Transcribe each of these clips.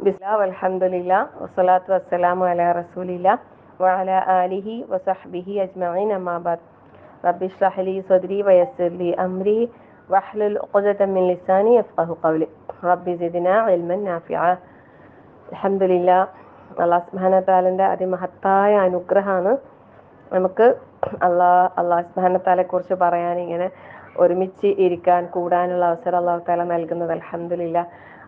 ബിസ്മില്ലാ വൽഹംദുലില്ലാ വസ്സലാത്തു വസ്സലാമു അലാ റസൂലില്ലാ വഅലാ ആലിഹി വസഹ്ബിഹി അജ്മഈൻ അമ്മാ ബഅദ്. റബ്ബി ഇശ്റഹ് ലി സദ്രി വയസ്സിർ ലി അംരി വഹ്ലുൽ ഉഖ്ദത മിൻ ലിസാനി യഫ്ഖഹു ഖൗലി. റബ്ബി സിദ്നാ ഇൽമൻ നാഫിഅ. അൽഹംദുലില്ലാ, അല്ലാഹു സുബ്ഹാനഹു വ തആലയുടെ അതിമഹത്തായ അനുഗ്രഹമാണ് നമുക്ക് അല്ലാഹു സുബ്ഹാനഹു വ തആലയെ കുറിച്ച് പറയാൻ, ഇങ്ങനെ ഒരുമിച്ച് ഇരിക്കാൻ കൂടാനുള്ള അവസരം അല്ലാഹു തആല നൽകുന്നത്. അൽഹംദുലില്ലാ,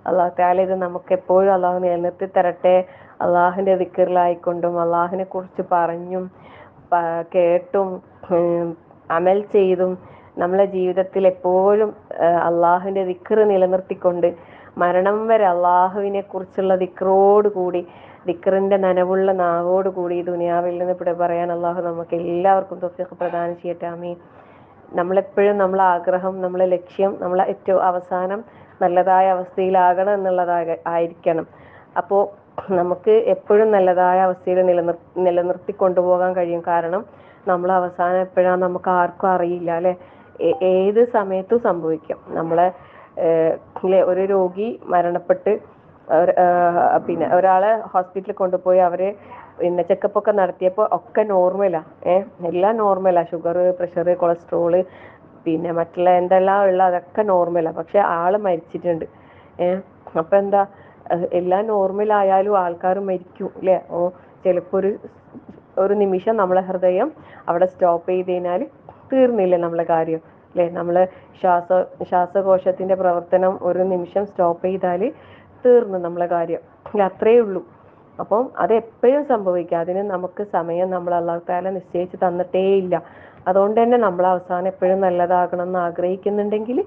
അല്ലാഹു തആല ഇത് നമുക്ക് എപ്പോഴും അല്ലാഹു നിലനിർത്തി തരട്ടെ. അള്ളാഹുവിൻ്റെ ദിക്റിലായിക്കൊണ്ടും അള്ളാഹുവിനെ കുറിച്ച് പറഞ്ഞും കേട്ടും അമൽ ചെയ്തും നമ്മളെ ജീവിതത്തിൽ എപ്പോഴും അള്ളാഹുവിൻ്റെ ദിക്റ് നിലനിർത്തിക്കൊണ്ട് മരണം വരെ അള്ളാഹുവിനെ കുറിച്ചുള്ള ദിക്റോടുകൂടി, ദിക്റിൻ്റെ നനവുള്ള നാവോടുകൂടി ഈ ദുനിയാവിൽ നിന്ന് ഇവിടെ പറയാൻ അള്ളാഹു നമുക്ക് എല്ലാവർക്കും തൗഫീഖ് പ്രദാനം ചെയ്യട്ടെ. ആമീൻ. നമ്മളെപ്പോഴും നമ്മളെ ആഗ്രഹം, നമ്മളെ ലക്ഷ്യം, നമ്മളെ ഏറ്റവും അവസാനം നല്ലതായ അവസ്ഥയിലാകണം എന്നുള്ളതായിരിക്കണം. അപ്പോൾ നമുക്ക് എപ്പോഴും നല്ലതായ അവസ്ഥയിൽ നിലനിർത്തി കൊണ്ടുപോകാൻ കഴിയും. കാരണം നമ്മളെ അവസാനം എപ്പോഴാണ് നമുക്ക് ആർക്കും അറിയില്ല, അല്ലെ? ഏത് സമയത്തും സംഭവിക്കാം. നമ്മളെ ഒരു രോഗി മരണപ്പെട്ട് പിന്നെ ഒരാളെ ഹോസ്പിറ്റലിൽ കൊണ്ടുപോയി അവര് ചെക്കപ്പ് ഒക്കെ നടത്തിയപ്പോൾ ഒക്കെ നോർമലാ. എല്ലാം നോർമലാ. ഷുഗർ, പ്രഷർ, കൊളസ്ട്രോള്, പിന്നെ മറ്റുള്ള എന്തെല്ലാം ഉള്ള അതൊക്കെ നോർമലാ. പക്ഷെ ആള് മരിച്ചിട്ടുണ്ട്. അപ്പൊ എന്താ, എല്ലാം നോർമലായാലും ആൾക്കാർ മരിക്കും, അല്ലേ? ചിലപ്പോൾ ഒരു നിമിഷം നമ്മളെ ഹൃദയം അവിടെ സ്റ്റോപ്പ് ചെയ്ത് കഴിഞ്ഞാൽ തീർന്നില്ലേ നമ്മളെ കാര്യം, അല്ലേ? നമ്മളെ ശ്വാസകോശത്തിന്റെ പ്രവർത്തനം ഒരു നിമിഷം സ്റ്റോപ്പ് ചെയ്താൽ തീർന്നു നമ്മളെ കാര്യം, അല്ലെ? അത്രയേ ഉള്ളൂ. അപ്പം അത് എപ്പോഴും സംഭവിക്കാം. അതിന് നമുക്ക് സമയം നമ്മൾ അല്ലാഹു തആല നിശ്ചയിച്ച് തന്നിട്ടേ ഇല്ല. അതുകൊണ്ട് തന്നെ നമ്മൾ അവസാനം എപ്പോഴും നല്ലതാകണം എന്ന് ആഗ്രഹിക്കുന്നുണ്ടെങ്കിൽ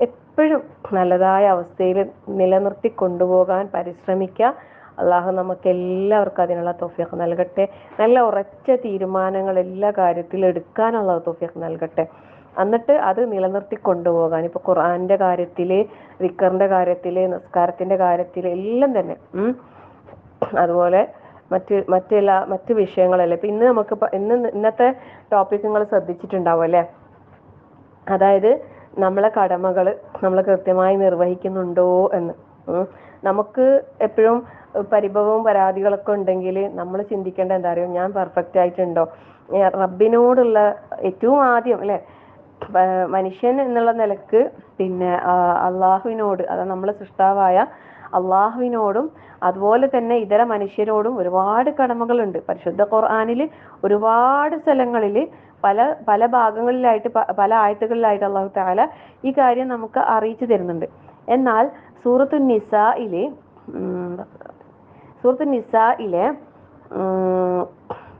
എപ്പോഴും നല്ലതായ അവസ്ഥയിൽ നിലനിർത്തി കൊണ്ടുപോകാൻ പരിശ്രമിക്കുക. അള്ളാഹു നമുക്ക് എല്ലാവർക്കും അതിനുള്ള തൗഫീഖ് നൽകട്ടെ. നല്ല ഉറച്ച തീരുമാനങ്ങൾ എല്ലാ കാര്യത്തിലും എടുക്കാനുള്ള തൗഫീഖ് നൽകട്ടെ. എന്നിട്ട് അത് നിലനിർത്തി കൊണ്ടുപോകാൻ, ഇപ്പൊ ഖുർആന്റെ കാര്യത്തില്, ദിക്റിന്റെ കാര്യത്തില്, നിസ്കാരത്തിന്റെ കാര്യത്തില് എല്ലാം തന്നെ അതുപോലെ മറ്റ് വിഷയങ്ങളല്ലേ. ഇപ്പൊ ഇന്നത്തെ ടോപ്പിക് നിങ്ങൾ ശ്രദ്ധിച്ചിട്ടുണ്ടാവും, അല്ലെ? അതായത് നമ്മളെ കടമകൾ നമ്മൾ കൃത്യമായി നിർവഹിക്കുന്നുണ്ടോ എന്ന്. നമുക്ക് എപ്പോഴും പരിഭവവും പരാതികളൊക്കെ ഉണ്ടെങ്കിൽ നമ്മൾ ചിന്തിക്കേണ്ട എന്താ അറിയോ, ഞാൻ പെർഫെക്റ്റ് ആയിട്ടുണ്ടോ? റബ്ബിനോടുള്ള ഏറ്റവും ആദ്യം, അല്ലെ, മനുഷ്യൻ എന്നുള്ള നിലക്ക്, പിന്നെ അള്ളാഹുവിനോട്, അതായത് നമ്മളെ സൃഷ്ടാവായ അള്ളാഹുവിനോടും അതുപോലെ തന്നെ ഇതര മനുഷ്യരോടും ഒരുപാട് കടമകളുണ്ട്. പരിശുദ്ധ ഖുർആനിൽ ഒരുപാട് സ്ഥലങ്ങളിൽ പല ഭാഗങ്ങളിലായിട്ട് പല ആയത്തുകളിലായിട്ട് അല്ലാഹു തആല ഈ കാര്യം നമുക്ക് അറിയിച്ചു തരുന്നുണ്ട്. എന്നാൽ സൂറത്തു നിസായിലെ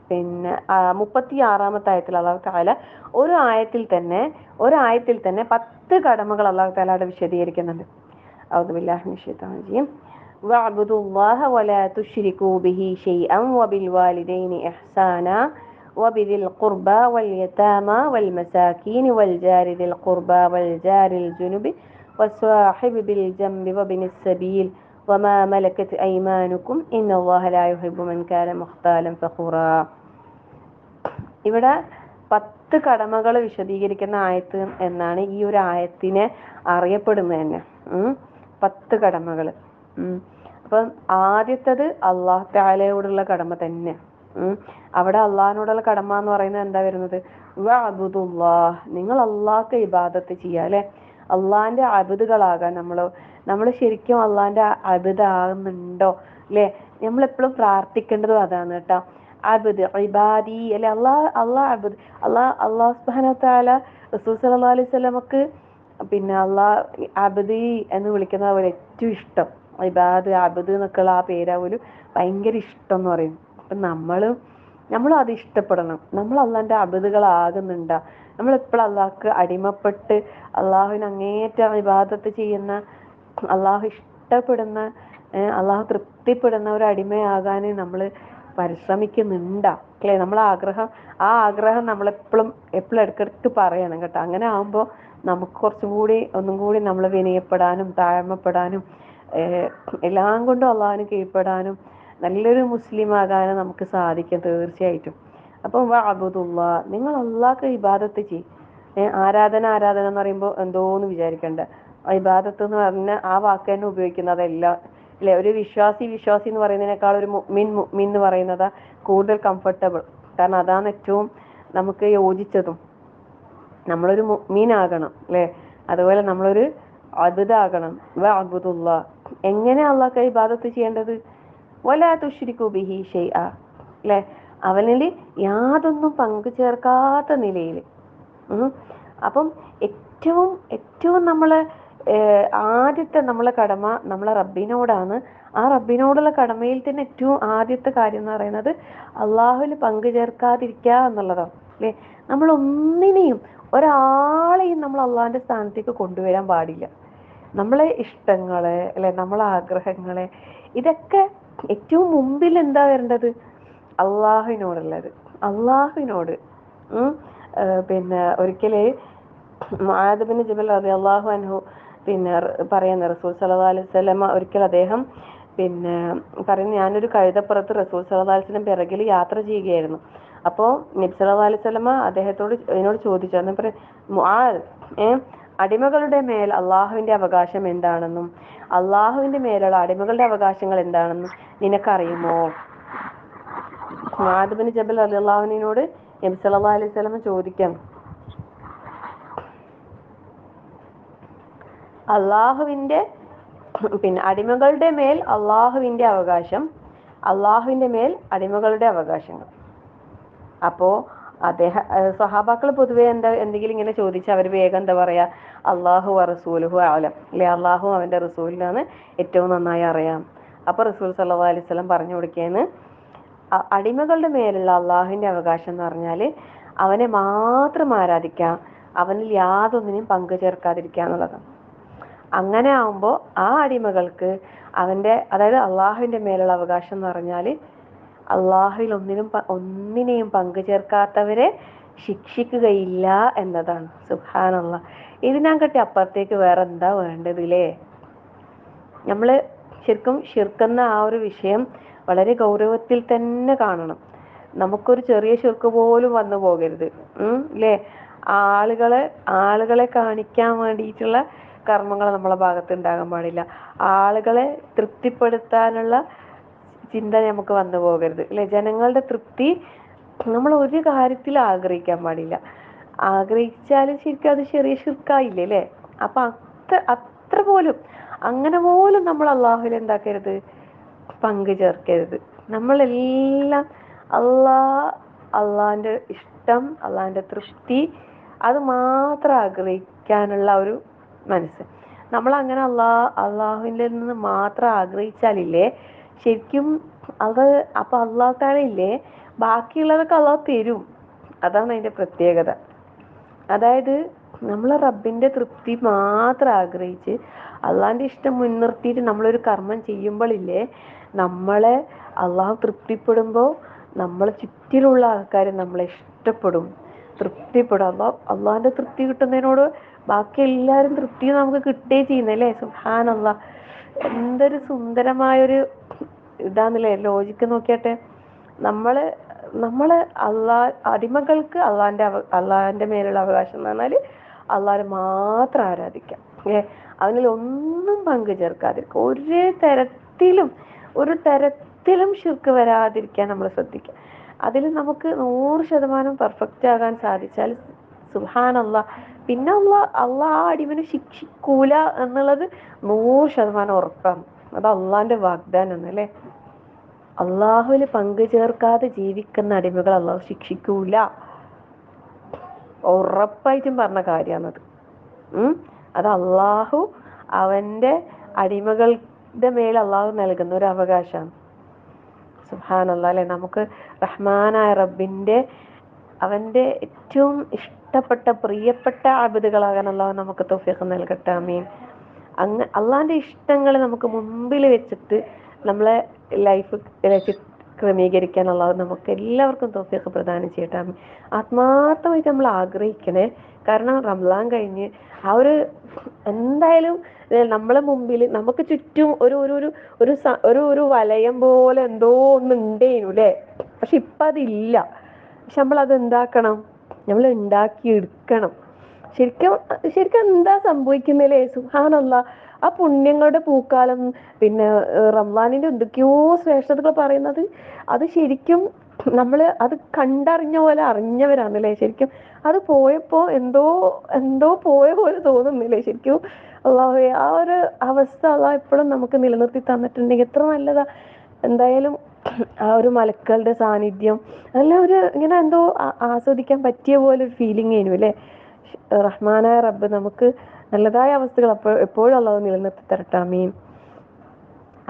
പിന്നെ 36-ാമത്തെ ആയത്തിൽ അല്ലാഹു തആല ഒരു ആയത്തിൽ തന്നെ 10 കടമകൾ അല്ലാഹു തആല അവിടെ വിശദീകരിക്കുന്നുണ്ട്. അഊദു ബില്ലാഹി മിനശ് ശൈത്വാനിർ റജീം. വഅബ്ദുല്ലാഹ വലാ തുശ്രികൂ ബിഹി ശൈഅൻ വബിൽ വാലിദൈനി ഇഹ്സാനാ وبذي القربى واليتامى والمساكين والجار ذي القربى والجار الجنب والصاحب بالجنب وابن السبيل وما ملكت أيمانكم إن الله لا يحب من كان مختالا فخورا. ഇവിടെ 10 കടമകൾ വിശദീകരിക്കുന്ന ആയത്ത് എന്നാണ് ഈ ഒരു ആയത്തിനെ അറിയപ്പെടുന്നത് തന്നെ. 10 കടമകൾ. അപ്പം ആദ്യത്തത് അല്ലാഹു തആലയോടുള്ള കടമ തന്നെ. അവിടെ അള്ളാഹിനോടുള്ള കടമ എന്ന് പറയുന്നത് എന്താ വരുന്നത്? വഅബ്ദുല്ലാഹ്, നിങ്ങൾ അള്ളാഹ്ക്ക് ഇബാദത്ത് ചെയ്യുക, അല്ലെ? അള്ളാഹിന്റെ അബ്ദുകളാകാൻ നമ്മൾ ശരിക്കും അള്ളാഹിന്റെ അബ്ദ് ആകുന്നുണ്ടോ, അല്ലെ? നമ്മളെപ്പോഴും പ്രാർത്ഥിക്കേണ്ടതും അതാണ് കേട്ടോ. അബ്ദ് ഇബാദി, അല്ലെ? അല്ലാഹു സുബ്ഹാനഹു വ തആല റസൂൽ സല്ലല്ലാഹു അലൈഹി വസല്ലമക്ക് പിന്നെ അബ്ദി എന്ന് വിളിക്കുന്ന പോലെ ഏറ്റവും ഇഷ്ടം ഇബാദ്, അബ്ദ് എന്നൊക്കെയുള്ള ആ പേരാവൂല് ഭയങ്കര ഇഷ്ടം എന്ന് പറയും. അപ്പം നമ്മളും അത് ഇഷ്ടപ്പെടണം. നമ്മൾ അള്ളാഹിന്റെ അബ്ദുകളാകുന്നുണ്ടോ? നമ്മളെപ്പോഴും അള്ളാഹ്ക്ക് അടിമപ്പെട്ട് അള്ളാഹുവിന് അങ്ങേയറ്റം ഇബാദത്ത് ചെയ്യുന്ന, അള്ളാഹു ഇഷ്ടപ്പെടുന്ന, അള്ളാഹു തൃപ്തിപ്പെടുന്ന ഒരു അടിമയാകാൻ നമ്മൾ പരിശ്രമിക്കുന്നുണ്ടോ, അല്ലേ? നമ്മളെ ആഗ്രഹം നമ്മളെപ്പോഴും ഇടയ്ക്കിടയ്ക്ക് പറയണം കേട്ടോ. അങ്ങനെ ആകുമ്പോൾ നമുക്ക് ഒന്നും കൂടി നമ്മൾ വിനയപ്പെടാനും താഴ്മപ്പെടാനും എല്ലാം കൊണ്ടും അള്ളാഹുവിന് കീഴ്പ്പെടാനും നല്ലൊരു മുസ്ലിം ആകാനും നമുക്ക് സാധിക്കും തീർച്ചയായിട്ടും. അപ്പം വഅബ്ദുല്ലാഹ്, നിങ്ങൾ അള്ളാഹ്ക്ക് ഇബാദത്ത് ചെയ്യും. ആരാധന എന്ന് പറയുമ്പോൾ എന്തോന്ന് വിചാരിക്കണ്ട. ഇബാദത്ത് എന്ന് പറഞ്ഞ ആ വാക്ക് തന്നെ ഉപയോഗിക്കുന്നതല്ല. അല്ലെ? ഒരു വിശ്വാസി എന്ന് പറയുന്നതിനേക്കാൾ ഒരു മുഅ്മിൻ എന്ന് പറയുന്നത് കൂടുതൽ കംഫർട്ടബിൾ. കാരണം അതാണ് ഏറ്റവും നമുക്ക് യോജിച്ചതും. നമ്മളൊരു മുഅ്മിനാകണം അല്ലെ? അതുപോലെ നമ്മളൊരു അബ്ദാകണം. വഅബ്ദുല്ലാഹ്. എങ്ങനെ അള്ളാഹ്ക്ക് ഇബാദത്ത് ചെയ്യേണ്ടത്? വലാ തുശ്രികു ബിഹി ഷൈഅ, അല്ലെ? അവനിൽ യാതൊന്നും പങ്കു ചേർക്കാത്ത നിലയിൽ. അപ്പം ഏറ്റവും നമ്മളെ ആദ്യത്തെ നമ്മളെ കടമ നമ്മളെ റബ്ബിനോടാണ്. ആ റബ്ബിനോടുള്ള കടമയിൽ തന്നെ ഏറ്റവും ആദ്യത്തെ കാര്യം എന്ന് പറയുന്നത് അള്ളാഹുവിൽ പങ്കു ചേർക്കാതിരിക്കുക എന്നുള്ളതാണ്, അല്ലെ? നമ്മൾ ഒന്നിനെയും ഒരാളെയും നമ്മൾ അള്ളാഹിന്റെ സ്ഥാനത്തേക്ക് കൊണ്ടുവരാൻ പാടില്ല. നമ്മളെ ഇഷ്ടങ്ങളെ, അല്ലെ, നമ്മളെ ആഗ്രഹങ്ങളെ, ഇതൊക്കെ ഏറ്റവും മുമ്പിൽ എന്താ വരേണ്ടത്? അള്ളാഹുവിനോടുള്ളത്. അള്ളാഹുവിനോട് പിന്നെ ഒരിക്കല് മുആദ് ബിൻ ജബൽ റളിയല്ലാഹു അൻഹു പറയുന്ന റസൂൽ സല്ലല്ലാഹു അലൈഹി വസല്ലം ഒരിക്കൽ അദ്ദേഹം പറയുന്നു, ഞാനൊരു കഴുതപ്പുറത്ത് റസൂൽ സല്ലല്ലാഹു അലൈഹി വസല്ലം പിറകിൽ യാത്ര ചെയ്യുകയായിരുന്നു. അപ്പോൾ നബി സല്ലല്ലാഹു അലൈഹി വസല്ലം എന്നോട് ചോദിച്ചു, അന്ന് മുആദ്, അടിമകളുടെ മേൽ അള്ളാഹുവിന്റെ അവകാശം എന്താണെന്നും അള്ളാഹുവിന്റെ മേലുള്ള അടിമകളുടെ അവകാശങ്ങൾ എന്താണെന്നും നിനക്കറിയുമോ? മുആദ് ബിൻ ജബൽ റളിയല്ലാഹു അൻഹുവിനോട് നബി സല്ലല്ലാഹു അലൈഹി വസല്ലം ചോദിക്കാം, അള്ളാഹുവിന്റെ അടിമകളുടെ മേൽ അള്ളാഹുവിന്റെ അവകാശം, അള്ളാഹുവിന്റെ മേൽ അടിമകളുടെ അവകാശങ്ങൾ. അപ്പോ സഹാബാക്കൾ പൊതുവെ എന്തെങ്കിലും ഇങ്ങനെ ചോദിച്ചാൽ അവർ വേഗം എന്താ പറയാ? അള്ളാഹു വറസൂലുഹു അഅലം, അല്ലെ? അള്ളാഹു അവന്റെ റസൂലിനാണ് ഏറ്റവും നന്നായി അറിയാം. അപ്പൊ റസൂൽ സല്ലല്ലാഹു അലൈഹി വസല്ലം പറഞ്ഞു കൊടുക്കുകയാണ്, അടിമകളുടെ മേലുള്ള അള്ളാഹുവിന്റെ അവകാശം എന്ന് പറഞ്ഞാല് അവനെ മാത്രം ആരാധിക്കാം, അവനിൽ യാതൊന്നിനും പങ്കു ചേർക്കാതിരിക്കുക എന്നുള്ളതാണ്. അങ്ങനെ ആവുമ്പോൾ ആ അടിമകൾക്ക് അതായത് അള്ളാഹുവിന്റെ മേലുള്ള അവകാശം എന്ന് പറഞ്ഞാല് അള്ളാഹുവിൽ ഒന്നിനെയും പങ്കു ചേർക്കാത്തവരെ ശിക്ഷിക്കുകയില്ല എന്നതാണ്. സുബ്ഹാനല്ലാഹ്. ഇതിനകട്ടി അപ്പുറത്തേക്ക് വേറെ എന്താ വേണ്ടത്, ല്ലേ? നമ്മള് ശരിക്കും ഷിർക്കെന്ന ആ ഒരു വിഷയം വളരെ ഗൗരവത്തിൽ തന്നെ കാണണം. നമുക്കൊരു ചെറിയ ഷിർക്ക് പോലും വന്നു പോകരുത്, ല്ലേ? ആളുകളെ കാണിക്കാൻ വേണ്ടിയിട്ടുള്ള കർമ്മങ്ങൾ നമ്മളെ ഭാഗത്ത് ഉണ്ടാകാൻ പാടില്ല. ആളുകളെ തൃപ്തിപ്പെടുത്താനുള്ള ചിന്ത നമുക്ക് വന്നു പോകരുത്, അല്ലെ? ജനങ്ങളുടെ തൃപ്തി നമ്മൾ ഒരു കാര്യത്തിൽ ആഗ്രഹിക്കാൻ പാടില്ല. ആഗ്രഹിച്ചാലും ശരിക്കും അത് ചെറിയ ഷിർക്കായില്ലേ, അല്ലേ? അപ്പൊ അത്ര പോലും അങ്ങനെ പോലും നമ്മൾ അള്ളാഹുവിൽ എന്താക്കരുത്? പങ്കു ചേർക്കരുത്. നമ്മളെല്ലാം അള്ളാഹിന്റെ ഇഷ്ടം, അള്ളാഹിന്റെ തൃപ്തി, അത് മാത്രം ആഗ്രഹിക്കാനുള്ള ഒരു മനസ്സ്. നമ്മളങ്ങനെ അള്ളാഹുവിന്റെ നിന്ന് മാത്രം ആഗ്രഹിച്ചാലില്ലേ ശരിക്കും അപ്പൊ അള്ളാഹു തആല ഇല്ലേ ബാക്കിയുള്ളതൊക്കെ അള്ളാഹു തരും. അതാണ് അതിന്റെ പ്രത്യേകത. അതായത് നമ്മളെ റബ്ബിന്റെ തൃപ്തി മാത്രം ആഗ്രഹിച്ച് അള്ളാഹിന്റെ ഇഷ്ടം മുൻനിർത്തിയിട്ട് നമ്മളൊരു കർമ്മം ചെയ്യുമ്പോഴില്ലേ നമ്മളെ അള്ളാഹു തൃപ്തിപ്പെടുമ്പോൾ നമ്മളെ ചുറ്റിലുള്ള ആൾക്കാർ നമ്മളെ ഇഷ്ടപ്പെടും, തൃപ്തിപ്പെടും. അള്ളാഹിന്റെ തൃപ്തി കിട്ടുന്നതിനോട് ബാക്കി എല്ലാവരും തൃപ്തി നമുക്ക് കിട്ടുകയും ചെയ്യുന്നല്ലേ? സുബ്ഹാനല്ലാഹ്. എന്തൊരു സുന്ദരമായൊരു ഇതാന്നല്ലേ ലോജിക്ക് നോക്കിയാട്ടെ. നമ്മള് അടിമകൾക്ക് അള്ളാഹിന്റെ മേലുള്ള അവകാശം എന്ന് പറഞ്ഞാല് അള്ളാഹിനെ മാത്രം ആരാധിക്കാം, അവനിൽ ഒന്നും പങ്കു ചേർക്കാതിരിക്കുക. ഒരു തരത്തിലും ശിർക്ക് വരാതിരിക്കാൻ നമ്മൾ ശ്രദ്ധിക്കുക. അതിൽ നമുക്ക് 100% പെർഫെക്റ്റ് ആകാൻ സാധിച്ചാൽ സുബ്ഹാനല്ലാഹ്, പിന്നെ അള്ളാഹ് ആ അടിമനെ ശിക്ഷിക്കൂല എന്നുള്ളത് 100% ഉറപ്പാണ്. അത് അള്ളാഹിന്റെ വാഗ്ദാനാണ്, അല്ലേ? അള്ളാഹുവിൽ പങ്കു ചേർക്കാതെ ജീവിക്കുന്ന അടിമകൾ അള്ളാഹു ശിക്ഷിക്കൂല. ഉറപ്പായിട്ടും പറഞ്ഞ കാര്യമാണത്. അത് അള്ളാഹു അവന്റെ അടിമകളുടെ മേൽ അള്ളാഹു നൽകുന്ന ഒരു അവകാശമാണ്. സുബ്ഹാനല്ലാഹ്, അല്ലെ? നമുക്ക് റഹ്മാനായ റബ്ബിന്റെ അവന്റെ ഏറ്റവും ഇഷ്ടപ്പെട്ട പ്രിയപ്പെട്ട അബദുകളാകാൻ അള്ളാഹു നമുക്ക് തൗഫീഖ് നൽകട്ടെ. ആമീൻ. അള്ളാഹിന്റെ ഇഷ്ടങ്ങൾ നമുക്ക് മുമ്പിൽ വെച്ചിട്ട് നമ്മളെ ലൈഫ് ക്രമീകരിക്കാൻ അള്ളാഹു നമുക്ക് എല്ലാവർക്കും തൗഫീഖ് പ്രദാനം ചെയ്യട്ടെ. ആത്മാർത്ഥമായിട്ട് നമ്മൾ ആഗ്രഹിക്കണേ. കാരണം റമളാൻ കഴിഞ്ഞ് ആ എന്തായാലും നമ്മളെ മുമ്പിൽ നമുക്ക് ചുറ്റും ഒരു വലയം പോലെ എന്തോ ഒന്ന് ഉണ്ടേനു, അല്ലേ? പക്ഷെ ഇപ്പൊ അതില്ല. പക്ഷെ നമ്മളത് എന്താക്കണം? നമ്മൾ ഉണ്ടാക്കി എടുക്കണം. ശരിക്കും എന്താ സംഭവിക്കുന്നില്ലേ? സുബ്ഹാനല്ലാഹ്. ആ പുണ്യങ്ങളുടെ പൂക്കാലം. പിന്നെ റംസാനിന്റെ എന്തൊക്കെയോ ശ്രേഷ്ഠതകൾ പറയുന്നത്, അത് ശരിക്കും നമ്മൾ അത് കണ്ടറിഞ്ഞ പോലെ അറിഞ്ഞവരാണല്ലേ ശരിക്കും. അത് പോയപ്പോ എന്തോ എന്തോ പോയ പോലെ തോന്നുന്നില്ലേ ശരിക്കും. അള്ളാഹുവേ, ആ ഒരു അവസ്ഥ അള്ളാഹ് എപ്പോഴും നമുക്ക് നിലനിർത്തി തന്നിട്ടുണ്ടെങ്കിൽ എത്ര നല്ലതാ. എന്തായാലും ആ ഒരു മലക്കളുടെ സാന്നിധ്യം അതെല്ലാം ഒരു ഇങ്ങനെ എന്തോ ആസ്വദിക്കാൻ പറ്റിയ പോലെ ഒരു ഫീലിംഗ് ആയിരുന്നു അല്ലേ. റഹ്മാനായ റബ്ബ് നമുക്ക് നല്ലതായ അവസ്ഥകൾ എപ്പോഴും അള്ളാഹു നിലനിർത്തി തരട്ടെ. ആമീൻ.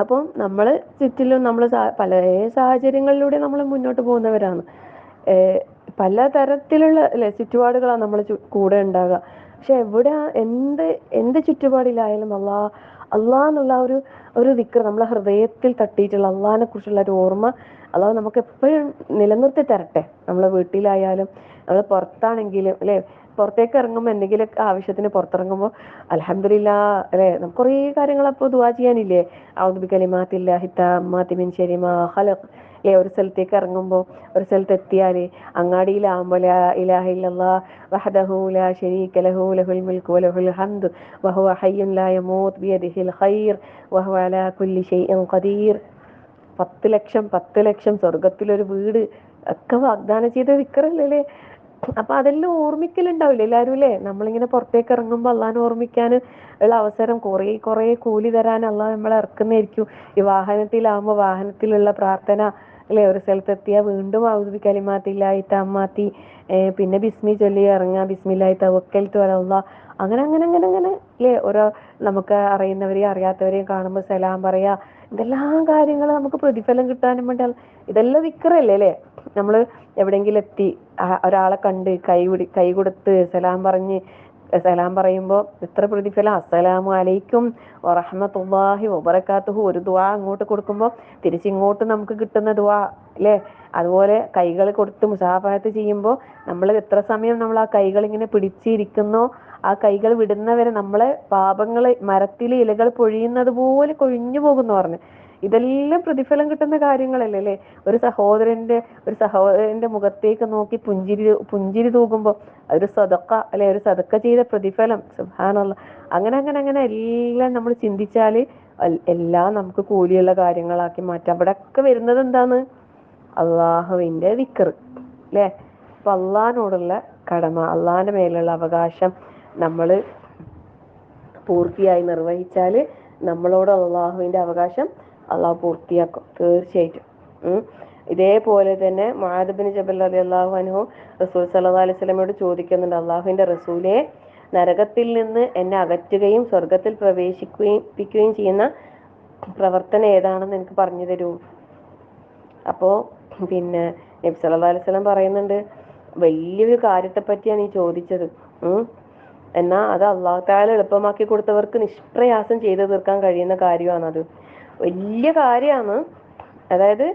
അപ്പം നമ്മൾ ചുറ്റിലും നമ്മൾ പല സാഹചര്യങ്ങളിലൂടെ നമ്മൾ മുന്നോട്ട് പോകുന്നവരാണ്. പല തരത്തിലുള്ള അല്ലെ ചുറ്റുപാടുകളാണ് നമ്മൾ കൂടെ ഉണ്ടാകുക. പക്ഷെ എവിടെ എന്ത് ചുറ്റുപാടിലായാലും അള്ളാഹ് ഒരു ഒരു ദിക്ർ നമ്മളെ ഹൃദയത്തിൽ തട്ടിയിട്ടുള്ള അള്ളാഹിനെ കുറിച്ചുള്ള ഒരു ഓർമ്മ അള്ളാഹു നമുക്ക് എപ്പോഴും നിലനിർത്തി തരട്ടെ. നമ്മളെ വീട്ടിലായാലും നമ്മൾ പുറത്താണെങ്കിലും അല്ലെ, പുറത്തേക്ക് ഇറങ്ങുമ്പോൾ എന്തെങ്കിലുമൊക്കെ ആവശ്യത്തിന് പുറത്തിറങ്ങുമ്പോൾ അൽഹംദുലില്ലാഹ് അല്ലെ, നമുക്ക് കുറേ കാര്യങ്ങൾ അപ്പോൾ ദുആ ചെയ്യാനില്ലേ. അഊദു ബികലിമാത്തില്ലാഹി താമ്മാതി മിൻ ശർരി മാ ഖലഖ്. ഒരു സ്ഥലത്തേക്ക് ഇറങ്ങുമ്പോൾ, ഒരു സ്ഥലത്ത് എത്തിയാൽ അങ്ങാടിയിലാകുമ്പോൾ ലാ ഇലാഹ ഇല്ലല്ലാഹ് വഹ്ദഹു ലാ ശരീക ലഹു ലഹുൽ മുൽക്കു വലഹുൽ ഹംദു വഹുവ ഹയ്യുൻ ലാ യമൂത്ത് ബിയദിഹിൽ ഖൈർ വഹുവ അലാ കുല്ലി ഷൈഇൻ ഖദീർ. 10 ലക്ഷം സ്വർഗത്തിലൊരു വീട് ഒക്കെ വാഗ്ദാനം ചെയ്ത ദിക്റല്ലേ. അപ്പൊ അതെല്ലാം ഓർമ്മിക്കലുണ്ടാവില്ല എല്ലാവരും അല്ലേ. നമ്മളിങ്ങനെ പുറത്തേക്ക് ഇറങ്ങുമ്പോൾ അള്ളാഹിനെ ഓർമ്മിക്കാൻ ഉള്ള അവസരം കുറേ കൂലി തരാൻ അള്ളാഹ് നമ്മളെ ഇറക്കുന്നതായിരിക്കും. ഈ വാഹനത്തിലാവുമ്പോൾ വാഹനത്തിലുള്ള പ്രാർത്ഥന അല്ലെ, ഒരു സ്ഥലത്തെത്തിയാൽ വീണ്ടും ഔദു ബികലിമാത്തില്ലാഹി തമ്മാത്തി, പിന്നെ ബിസ്മി ചൊല്ലി ഇറങ്ങുക, ബിസ്മില്ലാഹി തവക്കൽതു അലല്ലാഹ്. അങ്ങനെ അങ്ങനെ അങ്ങനെ അങ്ങനെ അല്ലേ. ഓരോ നമുക്ക് അറിയുന്നവരെയും അറിയാത്തവരെയും കാണുമ്പോൾ സലാം പറയാ. ഇതെല്ലാം കാര്യങ്ങൾ നമുക്ക് പ്രതിഫലം കിട്ടാനും വേണ്ടി ഇതെല്ലാം ദിക്റല്ലേ അല്ലേ. നമ്മൾ എവിടെയെങ്കിലും എത്തി ഒരാളെ കണ്ട് കൈ കൊടുത്ത് സലാം പറയുമ്പോൾ എത്ര പ്രതിഫലം. അസ്സലാമു അലൈക്കും വറഹ്മത്തുള്ളാഹി വബറകാതുഹു ഒരു ദുആ അങ്ങോട്ട് കൊടുക്കുമ്പോൾ തിരിച്ചിങ്ങോട്ട് നമുക്ക് കിട്ടുന്ന ദുആ അല്ലേ. അതുപോലെ കൈകൾ കൊടുത്ത് മുസാഫഹത്ത് ചെയ്യുമ്പോൾ നമ്മൾ എത്ര സമയം നമ്മൾ ആ കൈകൾ ഇങ്ങനെ പിടിച്ചിരിക്കുന്നോ, ആ കൈകൾ വിടുന്നവരെ നമ്മളെ പാപങ്ങൾ മരത്തിൽ ഇലകൾ പൊഴിയുന്നത് പോലെ കൊഴിഞ്ഞു പോകുന്നു പറഞ്ഞു. ഇതെല്ലാം പ്രതിഫലം കിട്ടുന്ന കാര്യങ്ങളല്ലേ അല്ലേ. ഒരു സഹോദരന്റെ മുഖത്തേക്ക് നോക്കി പുഞ്ചിരി തൂകുമ്പോൾ ഒരു സദഖ അല്ലെ, ഒരു സദഖ ചെയ്ത പ്രതിഫലം. സുബ്ഹാനല്ലാഹ്. അങ്ങനെ അങ്ങനെ അങ്ങനെ എല്ലാം നമ്മൾ ചിന്തിച്ചാൽ എല്ലാം നമുക്ക് കൂലിയുള്ള കാര്യങ്ങളാക്കി മാറ്റാം. അവിടെ ഒക്കെ വരുന്നത് എന്താണ്? അള്ളാഹുവിന്റെ ദിക്ർ അല്ലേ. അപ്പൊ അള്ളാഹിനോടുള്ള കടമ, അള്ളാഹിന്റെ മേലുള്ള അവകാശം നമ്മൾ പൂർത്തിയായി നിർവഹിച്ചാൽ നമ്മളോട് അള്ളാഹുവിന്റെ അവകാശം അള്ളാഹു പൂർത്തിയാക്കും തീർച്ചയായിട്ടും. ഇതേപോലെ തന്നെ മുആദ് ബിൻ ജബൽ റളിയല്ലാഹു അൻഹു റസൂൽ സല്ലല്ലാഹു അലൈഹി വസല്ലമയോട് ചോദിക്കുന്നുണ്ട്, അള്ളാഹുവിന്റെ റസൂലേ, നരകത്തിൽ നിന്ന് എന്നെ അകറ്റുകയും സ്വർഗത്തിൽ പ്രവേശിപ്പിക്കുകയും ചെയ്യുന്ന പ്രവർത്തനം ഏതാണെന്ന് എനിക്ക് പറഞ്ഞു തരൂ. അപ്പോ പിന്നെ നബി സല്ലല്ലാഹു അലൈഹി വസല്ലം പറയുന്നുണ്ട്, വലിയൊരു കാര്യത്തെ പറ്റിയാണ് ഈ ചോദിച്ചത്. എന്നാൽ അത് അള്ളാഹു തആല എളുപ്പമാക്കി കൊടുത്തവർക്ക് നിഷ്പ്രയാസം ചെയ്തു തീർക്കാൻ കഴിയുന്ന കാര്യമാണത്. വലിയ കാര്യമാണ്. അതായത്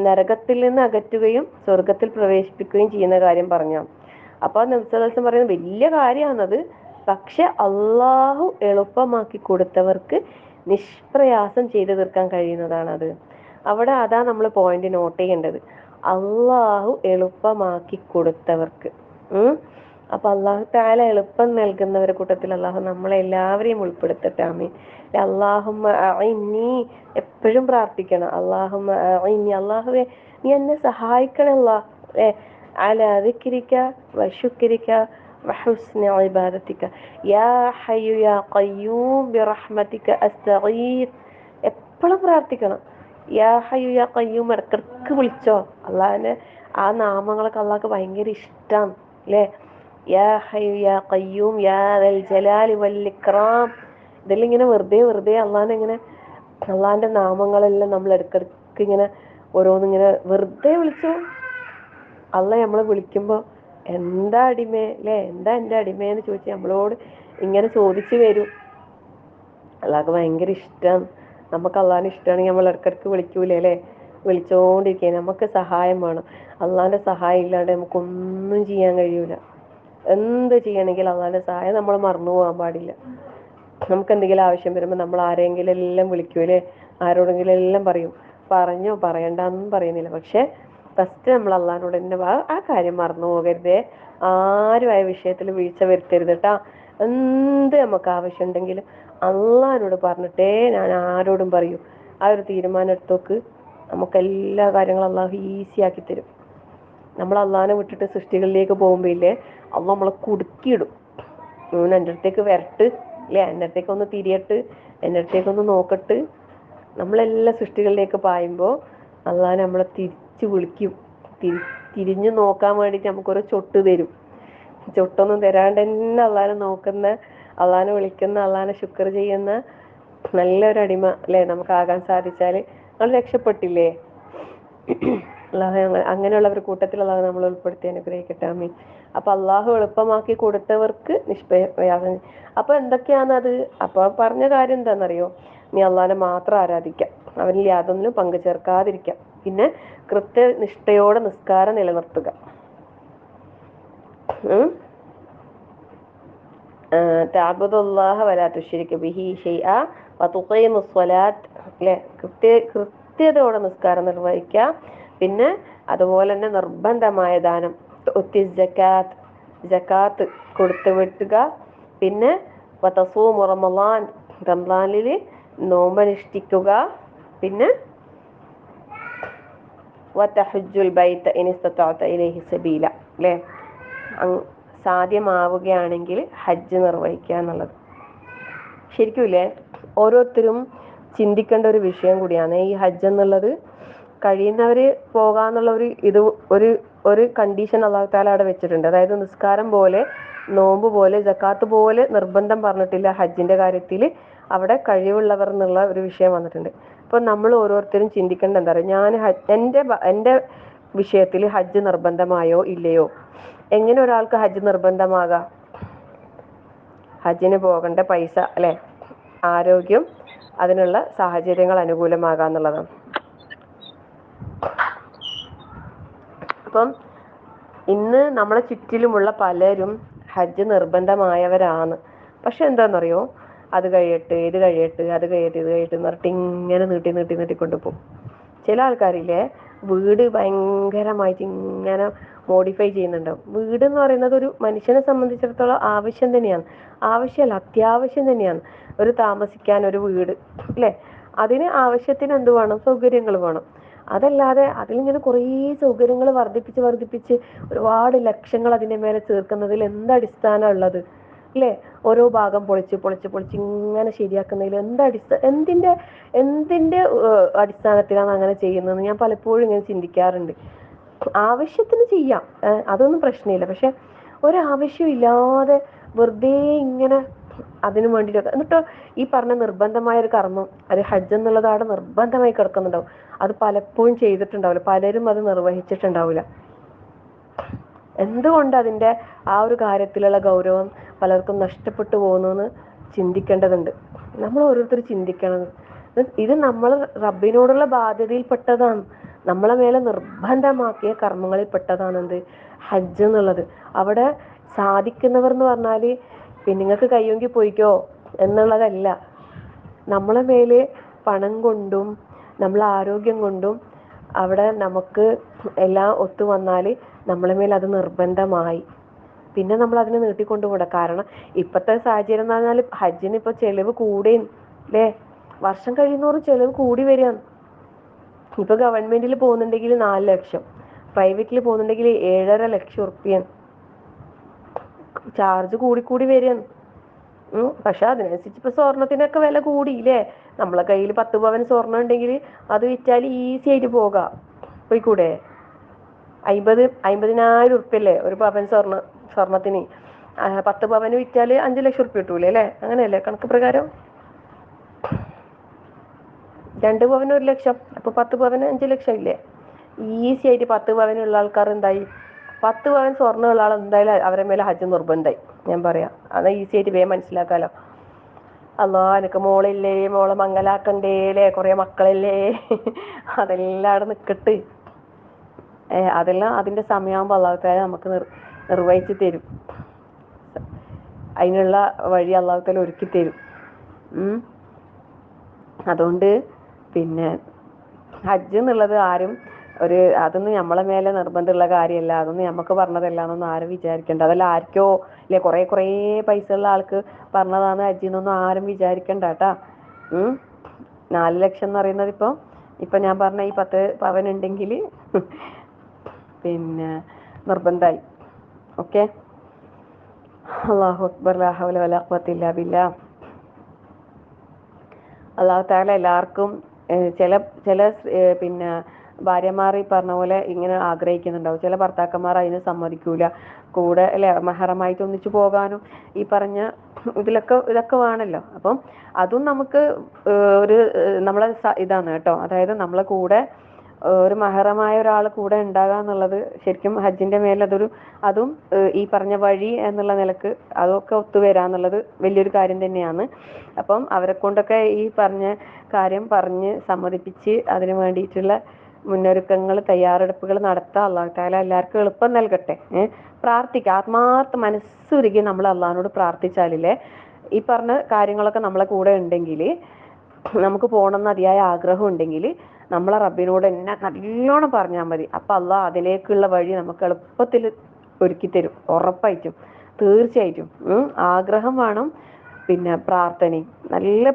നരകത്തിൽ നിന്ന് അകറ്റുകയും സ്വർഗത്തിൽ പ്രവേശിപ്പിക്കുകയും ചെയ്യുന്ന കാര്യം പറഞ്ഞു. അപ്പൊ നബി സല്ലല്ലാഹു അലൈഹി വസല്ലം പറയുന്നത് വലിയ കാര്യമാണത്. പക്ഷെ അള്ളാഹു എളുപ്പമാക്കി കൊടുത്തവർക്ക് നിഷ്പ്രയാസം ചെയ്തു തീർക്കാൻ കഴിയുന്നതാണത്. അവിടെ അതാ നമ്മൾ പോയിന്റ് നോട്ട് ചെയ്യേണ്ടത്. അള്ളാഹു എളുപ്പമാക്കി കൊടുത്തവർക്ക്. അപ്പൊ അള്ളാഹു തആല എളുപ്പം നൽകുന്നവരുടെ കൂട്ടത്തിൽ അള്ളാഹു നമ്മളെ എല്ലാവരെയും ഉൾപ്പെടുത്തട്ടെ. ആമീൻ. അല്ലാഹുമ്മ അഇന്നി, എപ്പോഴും പ്രാർത്ഥിക്കണം. അല്ലാഹുമ്മ അഇന്നി, അല്ലാഹുവേ നീ എന്നെ സഹായിക്കണല്ലോ അലാ ദിക്രിക വശുക്രിക വഹുസ്നി ഇബാദതിക യാ ഹയ്യു യാ ഖയ്യൂം ബിറഹ്മതിക അസ്തഗീസ്. എപ്പോഴും പ്രാർത്ഥിക്കണം. യാ ഹയ്യു യാ ഖയ്യൂം ഇടക്കിടക്ക് വിളിച്ചോ. അള്ളാഹിന്റെ ആ നാമങ്ങളൊക്കെ അള്ളാഹ്ക്ക് ഭയങ്കര ഇഷ്ടമാണ് അല്ലേ. യാ ഹയ്യു യാ ഖയ്യൂം യാ ദൽ ജലാലി വൽ ഇക്റാം. ഇതെല്ലാം ഇങ്ങനെ വെറുതെ അള്ളാഹിന്റെ നാമങ്ങളെല്ലാം നമ്മൾ ഇടക്കിടക്ക് ഇങ്ങനെ ഓരോന്നിങ്ങനെ വെറുതെ വിളിച്ചു. അള്ളാഹ് നമ്മളെ വിളിക്കുമ്പോൾ എന്താ അടിമേ അല്ലേ, എന്താ എൻ്റെ അടിമേന്ന് ചോദിച്ച് നമ്മളോട് ഇങ്ങനെ ചോദിച്ചു വരും. അള്ളാഹ്ക്ക് ഭയങ്കര ഇഷ്ടമാണ്. നമുക്ക് അള്ളാഹിനെ ഇഷ്ടമാണെങ്കിൽ നമ്മൾ ഇടക്കിടക്ക് വിളിക്കൂലേ അല്ലേ. വിളിച്ചോണ്ടിരിക്കുക. നമുക്ക് സഹായം വേണം. അള്ളാഹിന്റെ സഹായം ഇല്ലാണ്ട് നമുക്കൊന്നും ചെയ്യാൻ കഴിയൂല. എന്ത് ചെയ്യണമെങ്കിൽ അള്ളാഹിന്റെ സഹായം നമ്മൾ മറന്നു പോകാൻ പാടില്ല. നമുക്ക് എന്തെങ്കിലും ആവശ്യം വരുമ്പോൾ നമ്മൾ ആരെങ്കിലും എല്ലാം വിളിക്കൂലേ, ആരോടെങ്കിലും എല്ലാം പറഞ്ഞോ പറയണ്ടെന്നും പറയുന്നില്ല. പക്ഷെ ഫസ്റ്റ് നമ്മൾ അള്ളാഹിനോട് തന്നെ ആ കാര്യം മറന്നു പോകരുതേ. ആരും ആ വിഷയത്തിൽ വീഴ്ച വരുത്തരുത് കേട്ടാ. എന്ത് നമുക്ക് ആവശ്യം ഉണ്ടെങ്കിലും അള്ളാഹിനോട് പറഞ്ഞിട്ടേ ഞാൻ ആരോടും പറയൂ. ആ ഒരു തീരുമാനം എടുത്തോക്ക്. നമുക്ക് എല്ലാ കാര്യങ്ങളും അള്ളാഹു ഈസി ആക്കി തരും. നമ്മൾ അള്ളാഹിനെ വിട്ടിട്ട് സൃഷ്ടികളിലേക്ക് പോകുമ്പോ ഇല്ലേ, അള്ളാഹ് നമ്മളെ കുടുക്കിയിടും. എൻ്റെ അടുത്തേക്ക് വരട്ട്, അല്ലേ, എൻ്റെ അടുത്തേക്ക് ഒന്ന് തിരിയട്ട്, എൻ്റെ അടുത്തേക്കൊന്ന് നോക്കട്ട്. നമ്മളെല്ലാ സൃഷ്ടികളിലേക്ക് പായുമ്പോൾ അള്ളാഹ് നമ്മളെ തിരിച്ച് വിളിക്കും. തിരിഞ്ഞു നോക്കാൻ വേണ്ടിയിട്ട് നമുക്കൊരു ചൊട്ട് തരും. ചൊട്ടൊന്നും തരാണ്ട് തന്നെ അള്ളാഹിനെ നോക്കുന്ന, അള്ളാഹിനെ വിളിക്കുന്ന, അള്ളാഹിനെ ശുക്ർ ചെയ്യുന്ന നല്ലൊരു അടിമ അല്ലേ നമുക്കാകാൻ സാധിച്ചാൽ നമ്മൾ രക്ഷപ്പെട്ടില്ലേ. അള്ളാഹു അങ്ങനെയുള്ളവർ കൂട്ടത്തിൽ അള്ളാഹു നമ്മൾ ഉൾപ്പെടുത്തി അനുഗ്രഹിക്കട്ടെ. ആമീൻ. അപ്പൊ അള്ളാഹു എളുപ്പമാക്കി കൊടുത്തവർക്ക് നിഷ്പ്രയാസം. അപ്പൊ എന്തൊക്കെയാണത്? അപ്പൊ പറഞ്ഞ കാര്യം എന്താണെന്നറിയോ? നീ അള്ളാഹിനെ മാത്രം ആരാധിക്കാം, അവനിൽ യാതൊന്നിനും പങ്കു ചേർക്കാതിരിക്കാം. പിന്നെ കൃത്യനിഷ്ഠയോടെ നിസ്കാരം നിലനിർത്തുക. തഅബ്ദുല്ലാഹ വലാ തുശ്രിക ബിഹി ഷൈഅ വതുഖീമുസ് സ്വലാത്ത്, അല്ലേ, കൃത്യതയോടെ നിസ്കാരം നിർവഹിക്കുക. പിന്നെ അതുപോലെ തന്നെ നിർബന്ധമായ ദാനം, ജക്കാത്ത് കൊടുത്തു വിട്ടുക. പിന്നെ വതസൂമു റമളാൻ, റമളാനിൽ നോമ്പനുഷ്ഠിക്കുക. പിന്നെ വതഹജ്ജുൽ ബൈത ഇൻ ഇസ്തതഅത ഇലൈഹി സബീല, അല്ലേ, സാധ്യമാവുകയാണെങ്കിൽ ഹജ്ജ് നിർവഹിക്കുക എന്നുള്ളത്. ശരിക്കും ഇല്ലേ, ഓരോരുത്തരും ചിന്തിക്കേണ്ട ഒരു വിഷയം കൂടിയാണ് ഈ ഹജ്ജ് എന്നുള്ളത്. കഴിയുന്നവര് പോകാന്നുള്ള ഒരു കണ്ടീഷൻ അല്ലാഹു തആല അവിടെ വെച്ചിട്ടുണ്ട്. അതായത് നിസ്കാരം പോലെ, നോമ്പ് പോലെ, സക്കാത്ത് പോലെ നിർബന്ധം പറഞ്ഞിട്ടില്ല ഹജ്ജിന്റെ കാര്യത്തിൽ. അവിടെ കഴിവുള്ളവർ എന്നുള്ള ഒരു വിഷയം വന്നിട്ടുണ്ട്. അപ്പൊ നമ്മൾ ഓരോരുത്തരും ചിന്തിക്കേണ്ട എന്താ പറയുക, ഞാൻ എൻ്റെ വിഷയത്തിൽ ഹജ്ജ് നിർബന്ധമായോ ഇല്ലയോ? എങ്ങനെ ഒരാൾക്ക് ഹജ്ജ് നിർബന്ധമാകാം? ഹജ്ജിന് പോകേണ്ട പൈസ, അല്ലെ, ആരോഗ്യം, അതിനുള്ള സാഹചര്യങ്ങൾ അനുകൂലമാകാന്നുള്ളതാണ്. അപ്പം ഇന്ന് നമ്മളെ ചുറ്റിലുമുള്ള പലരും ഹജ്ജ് നിർബന്ധമായവരാണ്. പക്ഷെ എന്താണെന്നറിയോ, അത് കഴിയട്ടെ, ഇത് കഴിയട്ടെ, അത് കഴിയട്ടെ, ഇത് കഴിയട്ടെ എന്ന് പറഞ്ഞിട്ട് ഇങ്ങനെ നീട്ടിക്കൊണ്ട് പോകും. ചില ആൾക്കാരില്ലേ, വീട് ഭയങ്കരമായിട്ട് ഇങ്ങനെ മോഡിഫൈ ചെയ്യുന്നുണ്ടാവും. വീട് എന്ന് പറയുന്നത് ഒരു മനുഷ്യനെ സംബന്ധിച്ചിടത്തോളം ആവശ്യം തന്നെയാണ്. ആവശ്യമല്ല, അത്യാവശ്യം തന്നെയാണ് ഒരു താമസിക്കാൻ ഒരു വീട്, അല്ലേ. അതിന് ആവശ്യത്തിന് എന്ത് വേണം? സൗകര്യങ്ങൾ വേണം. അതല്ലാതെ അതിലിങ്ങനെ കുറേ സൗകര്യങ്ങൾ വർദ്ധിപ്പിച്ച് ഒരുപാട് ലക്ഷങ്ങൾ അതിൻ്റെ മേലെ ചേർക്കുന്നതിൽ എന്ത് അടിസ്ഥാനം ഉള്ളത്, അല്ലേ? ഓരോ ഭാഗം പൊളിച്ച് ഇങ്ങനെ ശരിയാക്കുന്നതിൽ എന്തിന്റെ അടിസ്ഥാനത്തിലാണ് അങ്ങനെ ചെയ്യുന്നത്? ഞാൻ പലപ്പോഴും ഇങ്ങനെ ചിന്തിക്കാറുണ്ട്. ആവശ്യത്തിന് ചെയ്യാം, അതൊന്നും പ്രശ്നമില്ല. പക്ഷെ ഒരാവശ്യമില്ലാതെ വെറുതെ ഇങ്ങനെ അതിനു വേണ്ടിയിട്ടൊക്കെ, എന്നിട്ടോ ഈ പറഞ്ഞ നിർബന്ധമായ ഒരു കർമ്മം, അത് ഹജ്ജ് എന്നുള്ളത് അവിടെ നിർബന്ധമായി കിടക്കുന്നുണ്ടാവും. അത് പലപ്പോഴും ചെയ്തിട്ടുണ്ടാവില്ല, പലരും അത് നിർവഹിച്ചിട്ടുണ്ടാവില്ല. എന്തുകൊണ്ട് അതിൻ്റെ ആ ഒരു കാര്യത്തിലുള്ള ഗൗരവം പലർക്കും നഷ്ടപ്പെട്ടു പോകുന്നു എന്ന് ചിന്തിക്കേണ്ടതുണ്ട്. നമ്മൾ ഓരോരുത്തർ ചിന്തിക്കണം. ഇത് നമ്മൾ റബ്ബിനോടുള്ള ബാധ്യതയിൽപ്പെട്ടതാണ്. നമ്മളെ മേലെ നിർബന്ധമാക്കിയ കർമ്മങ്ങളിൽ പെട്ടതാണെന്ത്? ഹജ്ജ് എന്നുള്ളത്. അവിടെ സാധിക്കുന്നവർ എന്ന് പറഞ്ഞാൽ പിന്നെ നിങ്ങൾക്ക് കഴിയുമെങ്കിൽ പോയിക്കോ എന്നുള്ളതല്ല. നമ്മളെ മേലെ പണം കൊണ്ടും നമ്മളെ ആരോഗ്യം കൊണ്ടും അവിടെ നമുക്ക് എല്ലാം ഒത്തു വന്നാൽ നമ്മളെ മേൽ അത് നിർബന്ധമായി. പിന്നെ നമ്മൾ അതിനെ നീട്ടിക്കൊണ്ടുപോകണം. കാരണം ഇപ്പോഴത്തെ സാഹചര്യം എന്ന് പറഞ്ഞാൽ ഹജ്ജിന് ഇപ്പോൾ ചെലവ് കൂടുകയും, അല്ലേ, വർഷം കഴിയുന്നോറും ചെലവ് കൂടി വരികയാണ്. ഇപ്പൊ ഗവൺമെന്റിൽ പോകുന്നുണ്ടെങ്കിൽ 4 ലക്ഷം, പ്രൈവറ്റിൽ പോകുന്നുണ്ടെങ്കിൽ 7.5 ലക്ഷം ഉറുപ്പിയാണ്. ചാർജ് കൂടി വരികയാണ്. പക്ഷെ അതിനനുസരിച്ച് ഇപ്പൊ സ്വർണത്തിനൊക്കെ വില കൂടിയില്ലേ. നമ്മളെ കയ്യിൽ 10 പവൻ സ്വർണം ഉണ്ടെങ്കിൽ അത് വിറ്റാൽ ഈസി ആയിട്ട് പോയിക്കൂടെ? 50,000 ഉറുപ്പ്യല്ലേ ഒരു പവൻ സ്വർണത്തിന്. 10 പവന് വിറ്റാൽ 5 ലക്ഷം ഉറുപ്പ്യ കിട്ടൂലേ, അല്ലേ? അങ്ങനെയല്ലേ കണക്ക് പ്രകാരം? 2 പവന് 1 ലക്ഷം, അപ്പൊ 10 പവന് 5 ലക്ഷം ഇല്ലേ? ഈസി ആയിട്ട് 10 പവനുള്ള ആൾക്കാർ എന്തായി? 10 പവൻ സ്വർണ്ണമുള്ള ആൾ എന്തായാലും അവരെ മേലെ ഹജ്ജ് നിർബന്ധമായി. ഞാൻ പറയാം, അത് ഈസി ആയിട്ട് വേഗം മനസ്സിലാക്കാലോ. അല്ലാ, എനിക്ക് മോളില്ലേ, മോളെ മംഗലാക്കണ്ടേലേ, കുറെ മക്കളില്ലേ, അതെല്ലാം അവിടെ നിൽക്കട്ട്. അതെല്ലാം അതിന്റെ സമയമാകുമ്പോൾ അള്ളാഹു തആല നമുക്ക് നിർവഹിച്ച് തരും. അതിനുള്ള വഴി അള്ളാഹു തആല ഒരുക്കി തരും. അതുകൊണ്ട് പിന്നെ ഹജ്ജ് എന്നുള്ളത് ആരും അതൊന്നും നമ്മളെ മേലെ നിർബന്ധമുള്ള കാര്യമല്ല, അതൊന്നും നമുക്ക് പറഞ്ഞതല്ല എന്നൊന്നും ആരും വിചാരിക്കണ്ട. അതല്ല ആർക്കോ അല്ലെ കുറേ പൈസ ഉള്ള ആൾക്ക് പറഞ്ഞതാണ് ഹജ്ജിന്നൊന്നും ആരും വിചാരിക്കണ്ട കേട്ടാ. 4 ലക്ഷം എന്ന് പറയുന്നത് ഇപ്പൊ ഞാൻ പറഞ്ഞ ഈ 10 പവൻ ഉണ്ടെങ്കിൽ പിന്നെ നിർബന്ധമായി. ഓക്കെ. അല്ലാഹു അക്ബർ, ലാ ഹൗല വലാ ഖുവത ഇല്ലാ ബില്ലാഹ്. അല്ലാഹു തആല എല്ലാവർക്കും ചില പിന്നെ ഭാര്യമാർ ഈ പറഞ്ഞ പോലെ ഇങ്ങനെ ആഗ്രഹിക്കുന്നുണ്ടാവും. ചില ഭർത്താക്കന്മാർ അതിന് സമ്മതിക്കൂല. കൂടെ അല്ലെ മഹറമായിട്ട് ഒന്നിച്ചു പോകാനും ഈ പറഞ്ഞ ഇതൊക്കെ വേണമല്ലോ. അപ്പം അതും നമുക്ക് ഒരു നമ്മളെ ഇതാണ് കേട്ടോ. അതായത് നമ്മളെ കൂടെ ഒരു മഹറമായ ഒരാൾ കൂടെ ഉണ്ടാകുക എന്നുള്ളത് ശരിക്കും ഹജ്ജിന്റെ മേലെ അതും ഈ പറഞ്ഞ വഴി എന്നുള്ള നിലക്ക് അതൊക്കെ ഒത്തുവരാന്നുള്ളത് വലിയൊരു കാര്യം തന്നെയാണ്. അപ്പം അവരെ കൊണ്ടൊക്കെ ഈ പറഞ്ഞ കാര്യം പറഞ്ഞ് സമ്മതിപ്പിച്ച് അതിനു വേണ്ടിയിട്ടുള്ള മുന്നൊരുക്കങ്ങൾ, തയ്യാറെടുപ്പുകൾ നടത്താൻ അല്ലാഹു തആല എല്ലാവർക്കും എളുപ്പം നൽകട്ടെ. പ്രാർത്ഥിക്കുക, ആത്മാർത്ഥ മനസ്സുരുകി നമ്മൾ അള്ളാഹിനോട് പ്രാർത്ഥിച്ചാലില്ലേ ഈ പറഞ്ഞ കാര്യങ്ങളൊക്കെ നമ്മളെ കൂടെ ഉണ്ടെങ്കിൽ, നമുക്ക് പോകണമെന്ന് അതിയായ ആഗ്രഹം ഉണ്ടെങ്കിൽ നമ്മളെ റബ്ബിനോട് എന്നെ നല്ലോണം പറഞ്ഞാൽ മതി. അപ്പം അള്ളാഹ് അതിലേക്കുള്ള വഴി നമുക്ക് എളുപ്പത്തിൽ ഒരുക്കി തരും, ഉറപ്പായിട്ടും, തീർച്ചയായിട്ടും. ആഗ്രഹം വേണം, പിന്നെ പ്രാർത്ഥനയും നല്ല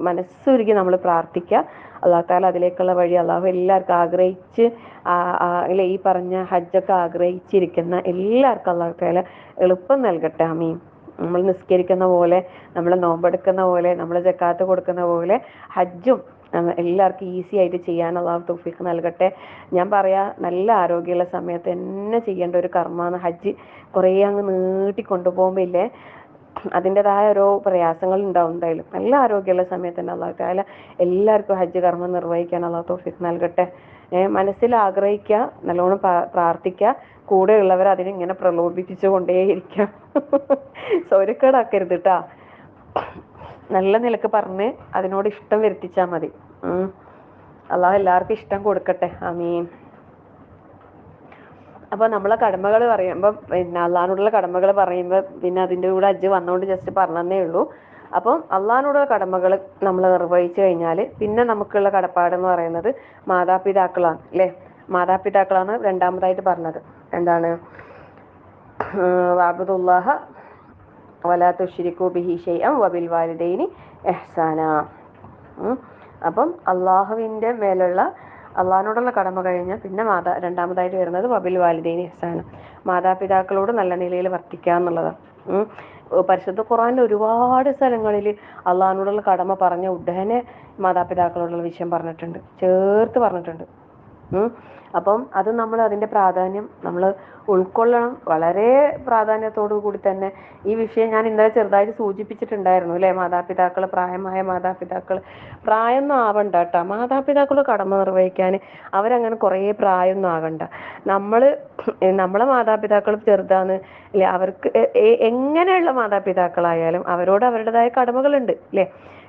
മനസ്സുരുകി നമ്മൾ പ്രാർത്ഥിക്കുക. അല്ലാഹു തആല അതിലേക്കുള്ള വഴി അള്ളാഹു എല്ലാവർക്കും ആഗ്രഹിച്ച് അല്ലെ ഈ പറഞ്ഞ ഹജ്ജൊക്കെ ആഗ്രഹിച്ചിരിക്കുന്ന എല്ലാവർക്കും അല്ലാഹു തആല എളുപ്പം നൽകട്ടെ. ആമീൻ. നമ്മൾ നിസ്കരിക്കുന്ന പോലെ, നമ്മൾ നോമ്പെടുക്കുന്ന പോലെ, നമ്മൾ സക്കാത്ത് കൊടുക്കുന്ന പോലെ ഹജ്ജും എല്ലാവർക്കും ഈസി ആയിട്ട് ചെയ്യാൻ അള്ളാഹു തൗഫീഖ് നൽകട്ടെ. ഞാൻ പറയാ നല്ല ആരോഗ്യമുള്ള സമയത്ത് തന്നെ ചെയ്യേണ്ട ഒരു കർമ്മമാണ് ഹജ്ജ്. കുറേ അങ്ങ് നീട്ടിക്കൊണ്ടുപോകുമ്പോൾ ഇല്ലേ അതിൻ്റെതായ ഓരോ പ്രയാസങ്ങൾ ഉണ്ടാവും. എന്തായാലും നല്ല ആരോഗ്യമുള്ള സമയത്ത് തന്നെ അള്ളാഹു തആല എല്ലാവർക്കും ഹജ്ജ് കർമ്മം നിർവഹിക്കാൻ അള്ളാഹു തൗഫീഖ് നൽകട്ടെ. മനസ്സിൽ ആഗ്രഹിക്കുക, നല്ലോണം പ്രാർത്ഥിക്കുക, കൂടെയുള്ളവർ അതിനിങ്ങനെ പ്രലോഭിപ്പിച്ചു കൊണ്ടേയിരിക്കുക. സൗരക്കേടാക്കരുത് കേട്ടാ. നല്ല നിലക്ക് പറഞ്ഞ് അതിനോട് ഇഷ്ടം വരുത്തിച്ചാൽ മതി. അള്ളാഹു എല്ലാവർക്കും ഇഷ്ടം കൊടുക്കട്ടെ. ആമീൻ. അപ്പൊ നമ്മളെ കടമകൾ പറയുമ്പോൾ പിന്നെ അള്ളാഹിനോടുള്ള കടമകൾ പറയുമ്പോൾ പിന്നെ അതിൻ്റെ കൂടെ ഹജ്ജ് വന്നുകൊണ്ട് ജസ്റ്റ് പറഞ്ഞതേ ഉള്ളൂ. അപ്പം അള്ളാഹിനോടുള്ള കടമകൾ നമ്മൾ നിർവഹിച്ചു കഴിഞ്ഞാൽ പിന്നെ നമുക്കുള്ള കടപ്പാടെന്ന് പറയുന്നത് മാതാപിതാക്കളാണ് അല്ലേ. മാതാപിതാക്കളാണ് രണ്ടാമതായിട്ട് പറഞ്ഞത്. എന്താണ്? വഅബ്ദുല്ലാഹ വലാ തുശ്രികൂ ബിഹി ശൈഅൻ വബിൽ വാലിദൈനി ഇഹ്സാനാ. അപ്പം അള്ളാഹുവിൻ്റെ മേലുള്ള അള്ളാഹിനോടുള്ള കടമ കഴിഞ്ഞാൽ പിന്നെ രണ്ടാമതായിട്ട് വരുന്നത് വബിൽ വാലിദൈനി ഇഹ്സാനാ, മാതാപിതാക്കളോട് നല്ല നിലയിൽ വർത്തിക്കുക എന്നുള്ളതാണ്. പരിശുദ്ധ ഖുർആനിൽ ഒരുപാട് സ്ഥലങ്ങളിൽ അള്ളാഹിനോടുള്ള കടമ പറഞ്ഞ ഉടനെ മാതാപിതാക്കളോടുള്ള വിഷയം പറഞ്ഞിട്ടുണ്ട്, ചേർത്ത് പറഞ്ഞിട്ടുണ്ട്. അപ്പം അത് നമ്മൾ അതിൻ്റെ പ്രാധാന്യം നമ്മൾ ഉൾക്കൊള്ളണം. വളരെ പ്രാധാന്യത്തോടു കൂടി തന്നെ ഈ വിഷയം ഞാൻ ഇന്നലെ ചെറുതായിട്ട് സൂചിപ്പിച്ചിട്ടുണ്ടായിരുന്നു അല്ലേ. മാതാപിതാക്കൾ, പ്രായമായ മാതാപിതാക്കൾ, പ്രായമൊന്നും ആവണ്ട കേട്ടോ മാതാപിതാക്കളുടെ കടമ നിർവഹിക്കാൻ. അവരങ്ങനെ കുറേ പ്രായമൊന്നും ആകണ്ട. നമ്മളെ മാതാപിതാക്കൾ ചെറുതാണ് അല്ലേ. അവർക്ക് എങ്ങനെയുള്ള മാതാപിതാക്കളായാലും അവരോട് അവരുടേതായ കടമകളുണ്ട് അല്ലേ.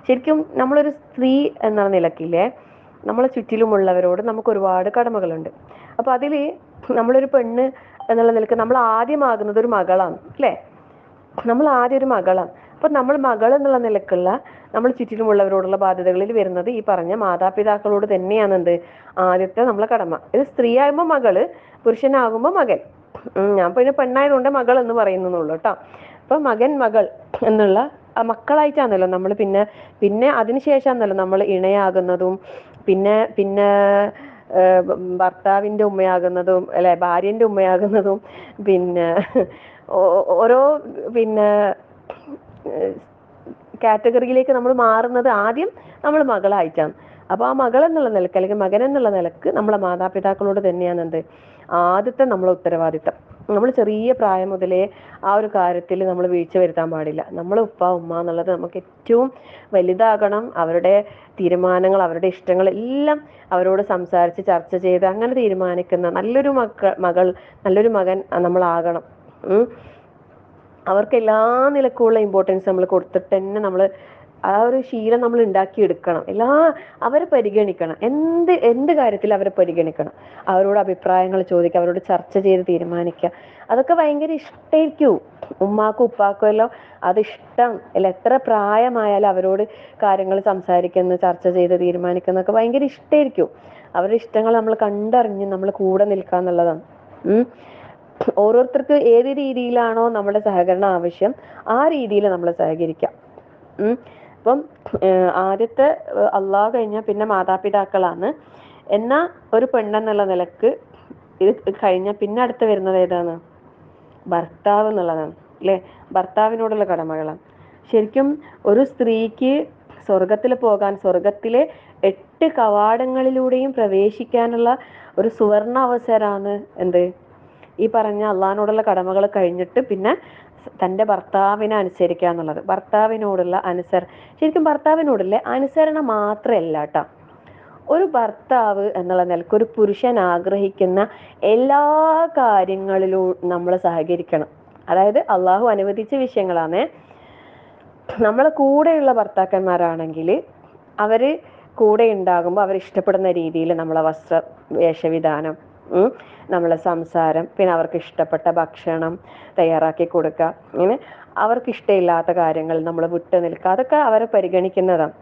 ശരിക്കും നമ്മളൊരു സ്ത്രീ എന്ന നിലക്കില്ലേ നമ്മളെ ചുറ്റിലുമുള്ളവരോട് നമുക്ക് ഒരുപാട് കടമകളുണ്ട്. അപ്പൊ അതിൽ നമ്മളൊരു പെണ്ണ് എന്നുള്ള നിലക്ക് നമ്മൾ ആദ്യമാകുന്നത് ഒരു മകളാണ് അല്ലേ. നമ്മൾ ആദ്യം ഒരു മകളാണ്. അപ്പൊ നമ്മൾ മകൾ എന്നുള്ള നിലക്കുള്ള നമ്മൾ ചുറ്റിലുമുള്ളവരോടുള്ള ബാധ്യതകളിൽ വരുന്നത് ഈ പറഞ്ഞ മാതാപിതാക്കളോട് തന്നെയാണ് എന്ത് ആദ്യത്തെ നമ്മളെ കടമ. ഇത് സ്ത്രീ ആകുമ്പോൾ മകള്, പുരുഷനാകുമ്പോൾ മകൻ. ഞാൻ പിന്നെ പെണ്ണായതുകൊണ്ട് മകൾ എന്ന് പറയുന്നുള്ളൂ കേട്ടോ. അപ്പൊ മകൾ എന്നുള്ള മക്കളായിട്ടാണല്ലോ നമ്മൾ പിന്നെ അതിനുശേഷമാണല്ലോ നമ്മൾ ഇണയാകുന്നതും പിന്നെ ഭർത്താവിൻ്റെ ഉമ്മയാകുന്നതും അല്ലെ, ഭാര്യൻ്റെ ഉമ്മയാകുന്നതും, പിന്നെ ഓരോ പിന്നെ കാറ്റഗറിയിലേക്ക് നമ്മൾ മാറുന്നത് ആദ്യം നമ്മൾ മകളായിട്ടാണ്. അപ്പോൾ ആ മകൾ എന്നുള്ള നിലക്ക് അല്ലെങ്കിൽ മകൻ എന്നുള്ള നിലക്ക് നമ്മളെ മാതാപിതാക്കളോട് തന്നെയാണ് എന്ത് ആദ്യത്തെ നമ്മളെ ഉത്തരവാദിത്തം. നമ്മൾ ചെറിയ പ്രായം മുതലേ ആ ഒരു കാര്യത്തിൽ നമ്മൾ വീഴ്ച വരുത്താൻ പാടില്ല. നമ്മൾ ഉപ്പ ഉമ്മ എന്നുള്ളത് നമുക്ക് ഏറ്റവും വലുതാകണം. അവരുടെ തീരുമാനങ്ങൾ, അവരുടെ ഇഷ്ടങ്ങൾ എല്ലാം അവരോട് സംസാരിച്ച് ചർച്ച ചെയ്ത് അങ്ങനെ തീരുമാനിക്കുന്ന നല്ലൊരു നല്ലൊരു മകൻ നമ്മളാകണം. അവർക്ക് എല്ലാ നിലക്കുള്ള ഇമ്പോർട്ടൻസ് നമ്മൾ കൊടുത്തിട്ട് തന്നെ നമ്മൾ ആ ഒരു ശീലം നമ്മൾ ഉണ്ടാക്കിയെടുക്കണം. അവരെ പരിഗണിക്കണം, എന്ത് കാര്യത്തിൽ അവരെ പരിഗണിക്കണം, അവരോട് അഭിപ്രായങ്ങൾ ചോദിക്കുക, അവരോട് ചർച്ച ചെയ്ത് തീരുമാനിക്കുക. അതൊക്കെ ഭയങ്കര ഇഷ്ടമായിരിക്കും ഉമ്മാക്കും ഉപ്പാക്കും എല്ലാം. അത് ഇഷ്ടം അല്ല, എത്ര പ്രായമായാലും അവരോട് കാര്യങ്ങൾ സംസാരിക്കുന്ന, ചർച്ച ചെയ്ത് തീരുമാനിക്കുന്നൊക്കെ ഭയങ്കര ഇഷ്ടമായിരിക്കും. അവരുടെ ഇഷ്ടങ്ങൾ നമ്മൾ കണ്ടറിഞ്ഞ് നമ്മൾ കൂടെ നിൽക്കുക എന്നുള്ളതാണ്. ഓരോരുത്തർക്ക് ഏത് രീതിയിലാണോ നമ്മുടെ സഹകരണം ആവശ്യം ആ രീതിയിൽ നമ്മൾ സഹകരിക്കാം. അപ്പം ആദ്യത്തെ അള്ളാഹ് കഴിഞ്ഞാൽ പിന്നെ മാതാപിതാക്കളാണ്. എന്നാ ഒരു പെണ്ണെന്നുള്ള നിലക്ക് ഇത് കഴിഞ്ഞാൽ പിന്നെ അടുത്ത് വരുന്നത് ഏതാണ്? ഭർത്താവ് എന്നുള്ളതാണ് അല്ലെ. ഭർത്താവിനോടുള്ള കടമകളാണ്. ശരിക്കും ഒരു സ്ത്രീക്ക് സ്വർഗത്തിൽ പോകാൻ, സ്വർഗത്തിലെ 8 കവാടങ്ങളിലൂടെയും പ്രവേശിക്കാനുള്ള ഒരു സുവർണ അവസരമാണ് എന്ത്? ഈ പറഞ്ഞ അള്ളാഹിനോടുള്ള കടമകൾ കഴിഞ്ഞിട്ട് പിന്നെ തൻ്റെ ഭർത്താവിനെ അനുസരിക്കുക എന്നുള്ളത്. ഭർത്താവിനോടുള്ള ശരിക്കും ഭർത്താവിനോടുള്ള അനുസരണം മാത്രമല്ല കേട്ടോ, ഒരു ഭർത്താവ് എന്നുള്ള നിലക്ക് ഒരു പുരുഷൻ ആഗ്രഹിക്കുന്ന എല്ലാ കാര്യങ്ങളിലും നമ്മൾ സഹകരിക്കണം. അതായത് അള്ളാഹു അനുവദിച്ച വിഷയങ്ങളാണ്. നമ്മളെ കൂടെയുള്ള ഭർത്താക്കന്മാരാണെങ്കിൽ അവര് കൂടെ ഉണ്ടാകുമ്പോൾ അവർ ഇഷ്ടപ്പെടുന്ന രീതിയിൽ നമ്മളെ വസ്ത്ര വേഷവിധാനം, നമ്മളെ സംസാരം, പിന്നെ അവർക്ക് ഇഷ്ടപ്പെട്ട ഭക്ഷണം തയ്യാറാക്കി കൊടുക്കുക, ഇങ്ങനെ അവർക്ക് ഇഷ്ടമില്ലാത്ത കാര്യങ്ങൾ നമ്മൾ വിട്ടു നിൽക്കുക, അതൊക്കെ അവരെ പരിഗണിക്കുന്നതാണ്.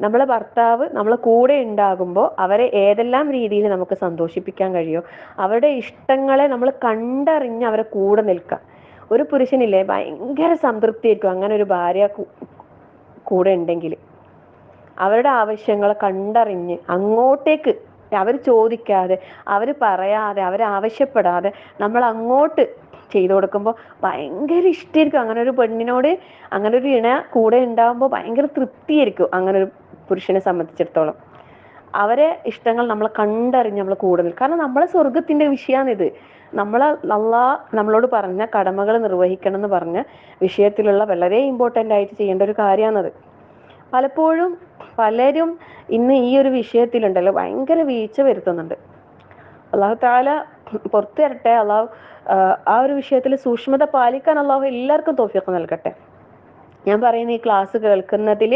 നമ്മളെ ഭർത്താവ് നമ്മളെ കൂടെ ഉണ്ടാകുമ്പോൾ അവരെ ഏതെല്ലാം രീതിയിൽ നമുക്ക് സന്തോഷിപ്പിക്കാൻ കഴിയോ അവരുടെ ഇഷ്ടങ്ങളെ നമ്മൾ കണ്ടറിഞ്ഞ് അവരെ കൂടെ നിൽക്കുക. ഒരു പുരുഷനില്ലേ ഭയങ്കര സംതൃപ്തി ആയിരിക്കും അങ്ങനെ ഒരു ഭാര്യ കൂടെ ഉണ്ടെങ്കിൽ. അവരുടെ ആവശ്യങ്ങളെ കണ്ടറിഞ്ഞ് അങ്ങോട്ടേക്ക് അവർ ചോദിക്കാതെ, അവർ പറയാതെ, അവരാവശ്യപ്പെടാതെ നമ്മൾ അങ്ങോട്ട് ചെയ്തു കൊടുക്കുമ്പോൾ ഭയങ്കര ഇഷ്ടമായിരിക്കും. അങ്ങനെ ഒരു പെണ്ണിനോട് അങ്ങനെ ഒരു ഇണ കൂടെ ഉണ്ടാകുമ്പോൾ ഭയങ്കര തൃപ്തിയായിരിക്കും അങ്ങനെ ഒരു പുരുഷനെ സംബന്ധിച്ചിടത്തോളം. അവരെ ഇഷ്ടങ്ങൾ നമ്മൾ കണ്ടറിഞ്ഞ് നമ്മൾ കൂടെ നിൽക്കും. കാരണം നമ്മളെ സ്വർഗത്തിന്റെ വിഷയമാണിത്. നമ്മളോട് പറഞ്ഞ കടമകൾ നിർവഹിക്കണം എന്ന് പറഞ്ഞ വിഷയത്തിലുള്ള വളരെ ഇമ്പോർട്ടൻ്റ് ആയിട്ട് ചെയ്യേണ്ട ഒരു കാര്യമാണത്. പലപ്പോഴും പലരും ഇന്ന് ഈ ഒരു വിഷയത്തിലുണ്ടല്ലോ ഭയങ്കര വീഴ്ച വരുത്തുന്നുണ്ട്. അള്ളാഹു തആല പുറത്തു തരട്ടെ. അള്ളാഹു ആ ഒരു വിഷയത്തിൽ സൂക്ഷ്മത പാലിക്കാൻ അള്ളാഹു എല്ലാവർക്കും തൗഫീഖ് നൽകട്ടെ. ഞാൻ പറയുന്ന ഈ ക്ലാസ് കേൾക്കുന്നതിൽ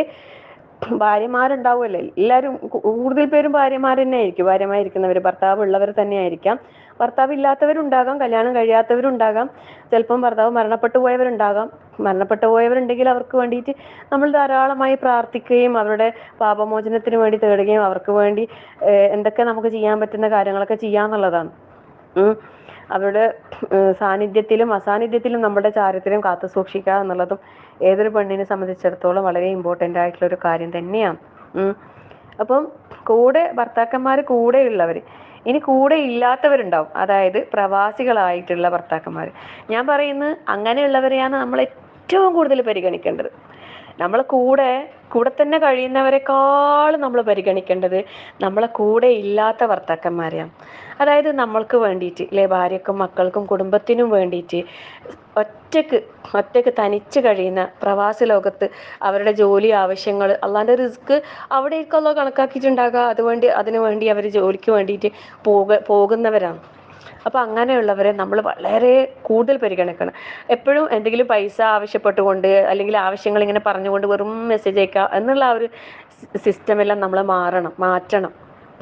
ഭാര്യമാരുണ്ടാവുമല്ലോ, എല്ലാവരും കൂടുതൽ പേരും ഭാര്യമാർ തന്നെ ആയിരിക്കും. ഭാര്യമായിരിക്കുന്നവർ ഭർത്താവ് ഉള്ളവർ തന്നെ ആയിരിക്കാം. ഭർത്താവ് ഇല്ലാത്തവരുണ്ടാകാം, കല്യാണം കഴിയാത്തവരുണ്ടാകാം, ചിലപ്പം ഭർത്താവ് മരണപ്പെട്ടു പോയവരുണ്ടാകാം. മരണപ്പെട്ടു പോയവരുണ്ടെങ്കിൽ അവർക്ക് വേണ്ടിയിട്ട് നമ്മൾ ധാരാളമായി പ്രാർത്ഥിക്കുകയും അവരുടെ പാപമോചനത്തിന് വേണ്ടി തേടുകയും അവർക്ക് വേണ്ടി എന്തൊക്കെ നമുക്ക് ചെയ്യാൻ പറ്റുന്ന കാര്യങ്ങളൊക്കെ ചെയ്യാന്നുള്ളതാണ്. അവരുടെ സാന്നിധ്യത്തിലും അസാന്നിധ്യത്തിലും നമ്മുടെ ചാരിത്രം കാത്തു സൂക്ഷിക്കുക എന്നുള്ളതും ഏതൊരു പെണ്ണിനെ സംബന്ധിച്ചിടത്തോളം വളരെ ഇമ്പോർട്ടൻ്റ് ആയിട്ടുള്ള ഒരു കാര്യം തന്നെയാണ്. അപ്പം ഭർത്താക്കന്മാർ കൂടെയുള്ളവർ, ഇനി കൂടെ ഇല്ലാത്തവരുണ്ടാവും, അതായത് പ്രവാസികളായിട്ടുള്ള ഭർത്താക്കന്മാർ. ഞാൻ പറയുന്നത് അങ്ങനെയുള്ളവരെയാണ് നമ്മൾ ഏറ്റവും കൂടുതൽ പരിഗണിക്കേണ്ടത്. നമ്മളെ കൂടെ തന്നെ കഴിയുന്നവരെക്കാളും നമ്മൾ പരിഗണിക്കേണ്ടത് നമ്മളെ കൂടെ ഇല്ലാത്ത ഭർത്താക്കന്മാരെയാണ്. അതായത് നമ്മൾക്ക് വേണ്ടിയിട്ട് അല്ലെ, ഭാര്യക്കും മക്കൾക്കും കുടുംബത്തിനും വേണ്ടിയിട്ട് ഒറ്റക്ക് തനിച്ച് കഴിയുന്ന പ്രവാസി ലോകത്ത് അവരുടെ ജോലി ആവശ്യങ്ങൾ, അള്ളാന്റെ റിസ്ക് അവിടേക്ക് അള്ളാഹ് കണക്കാക്കിയിട്ടുണ്ടാകുക. അതിനുവേണ്ടി അവർ ജോലിക്ക് വേണ്ടിയിട്ട് പോകുന്നവരാണ്. അപ്പൊ അങ്ങനെയുള്ളവരെ നമ്മൾ വളരെ കൂടുതൽ പരിഗണിക്കണം. എപ്പോഴും എന്തെങ്കിലും പൈസ ആവശ്യപ്പെട്ടുകൊണ്ട് അല്ലെങ്കിൽ ആവശ്യങ്ങൾ ഇങ്ങനെ പറഞ്ഞുകൊണ്ട് വെറും മെസ്സേജ് അയക്കുക എന്നുള്ള ആ ഒരു സിസ്റ്റമെല്ലാം നമ്മൾ മാറ്റണം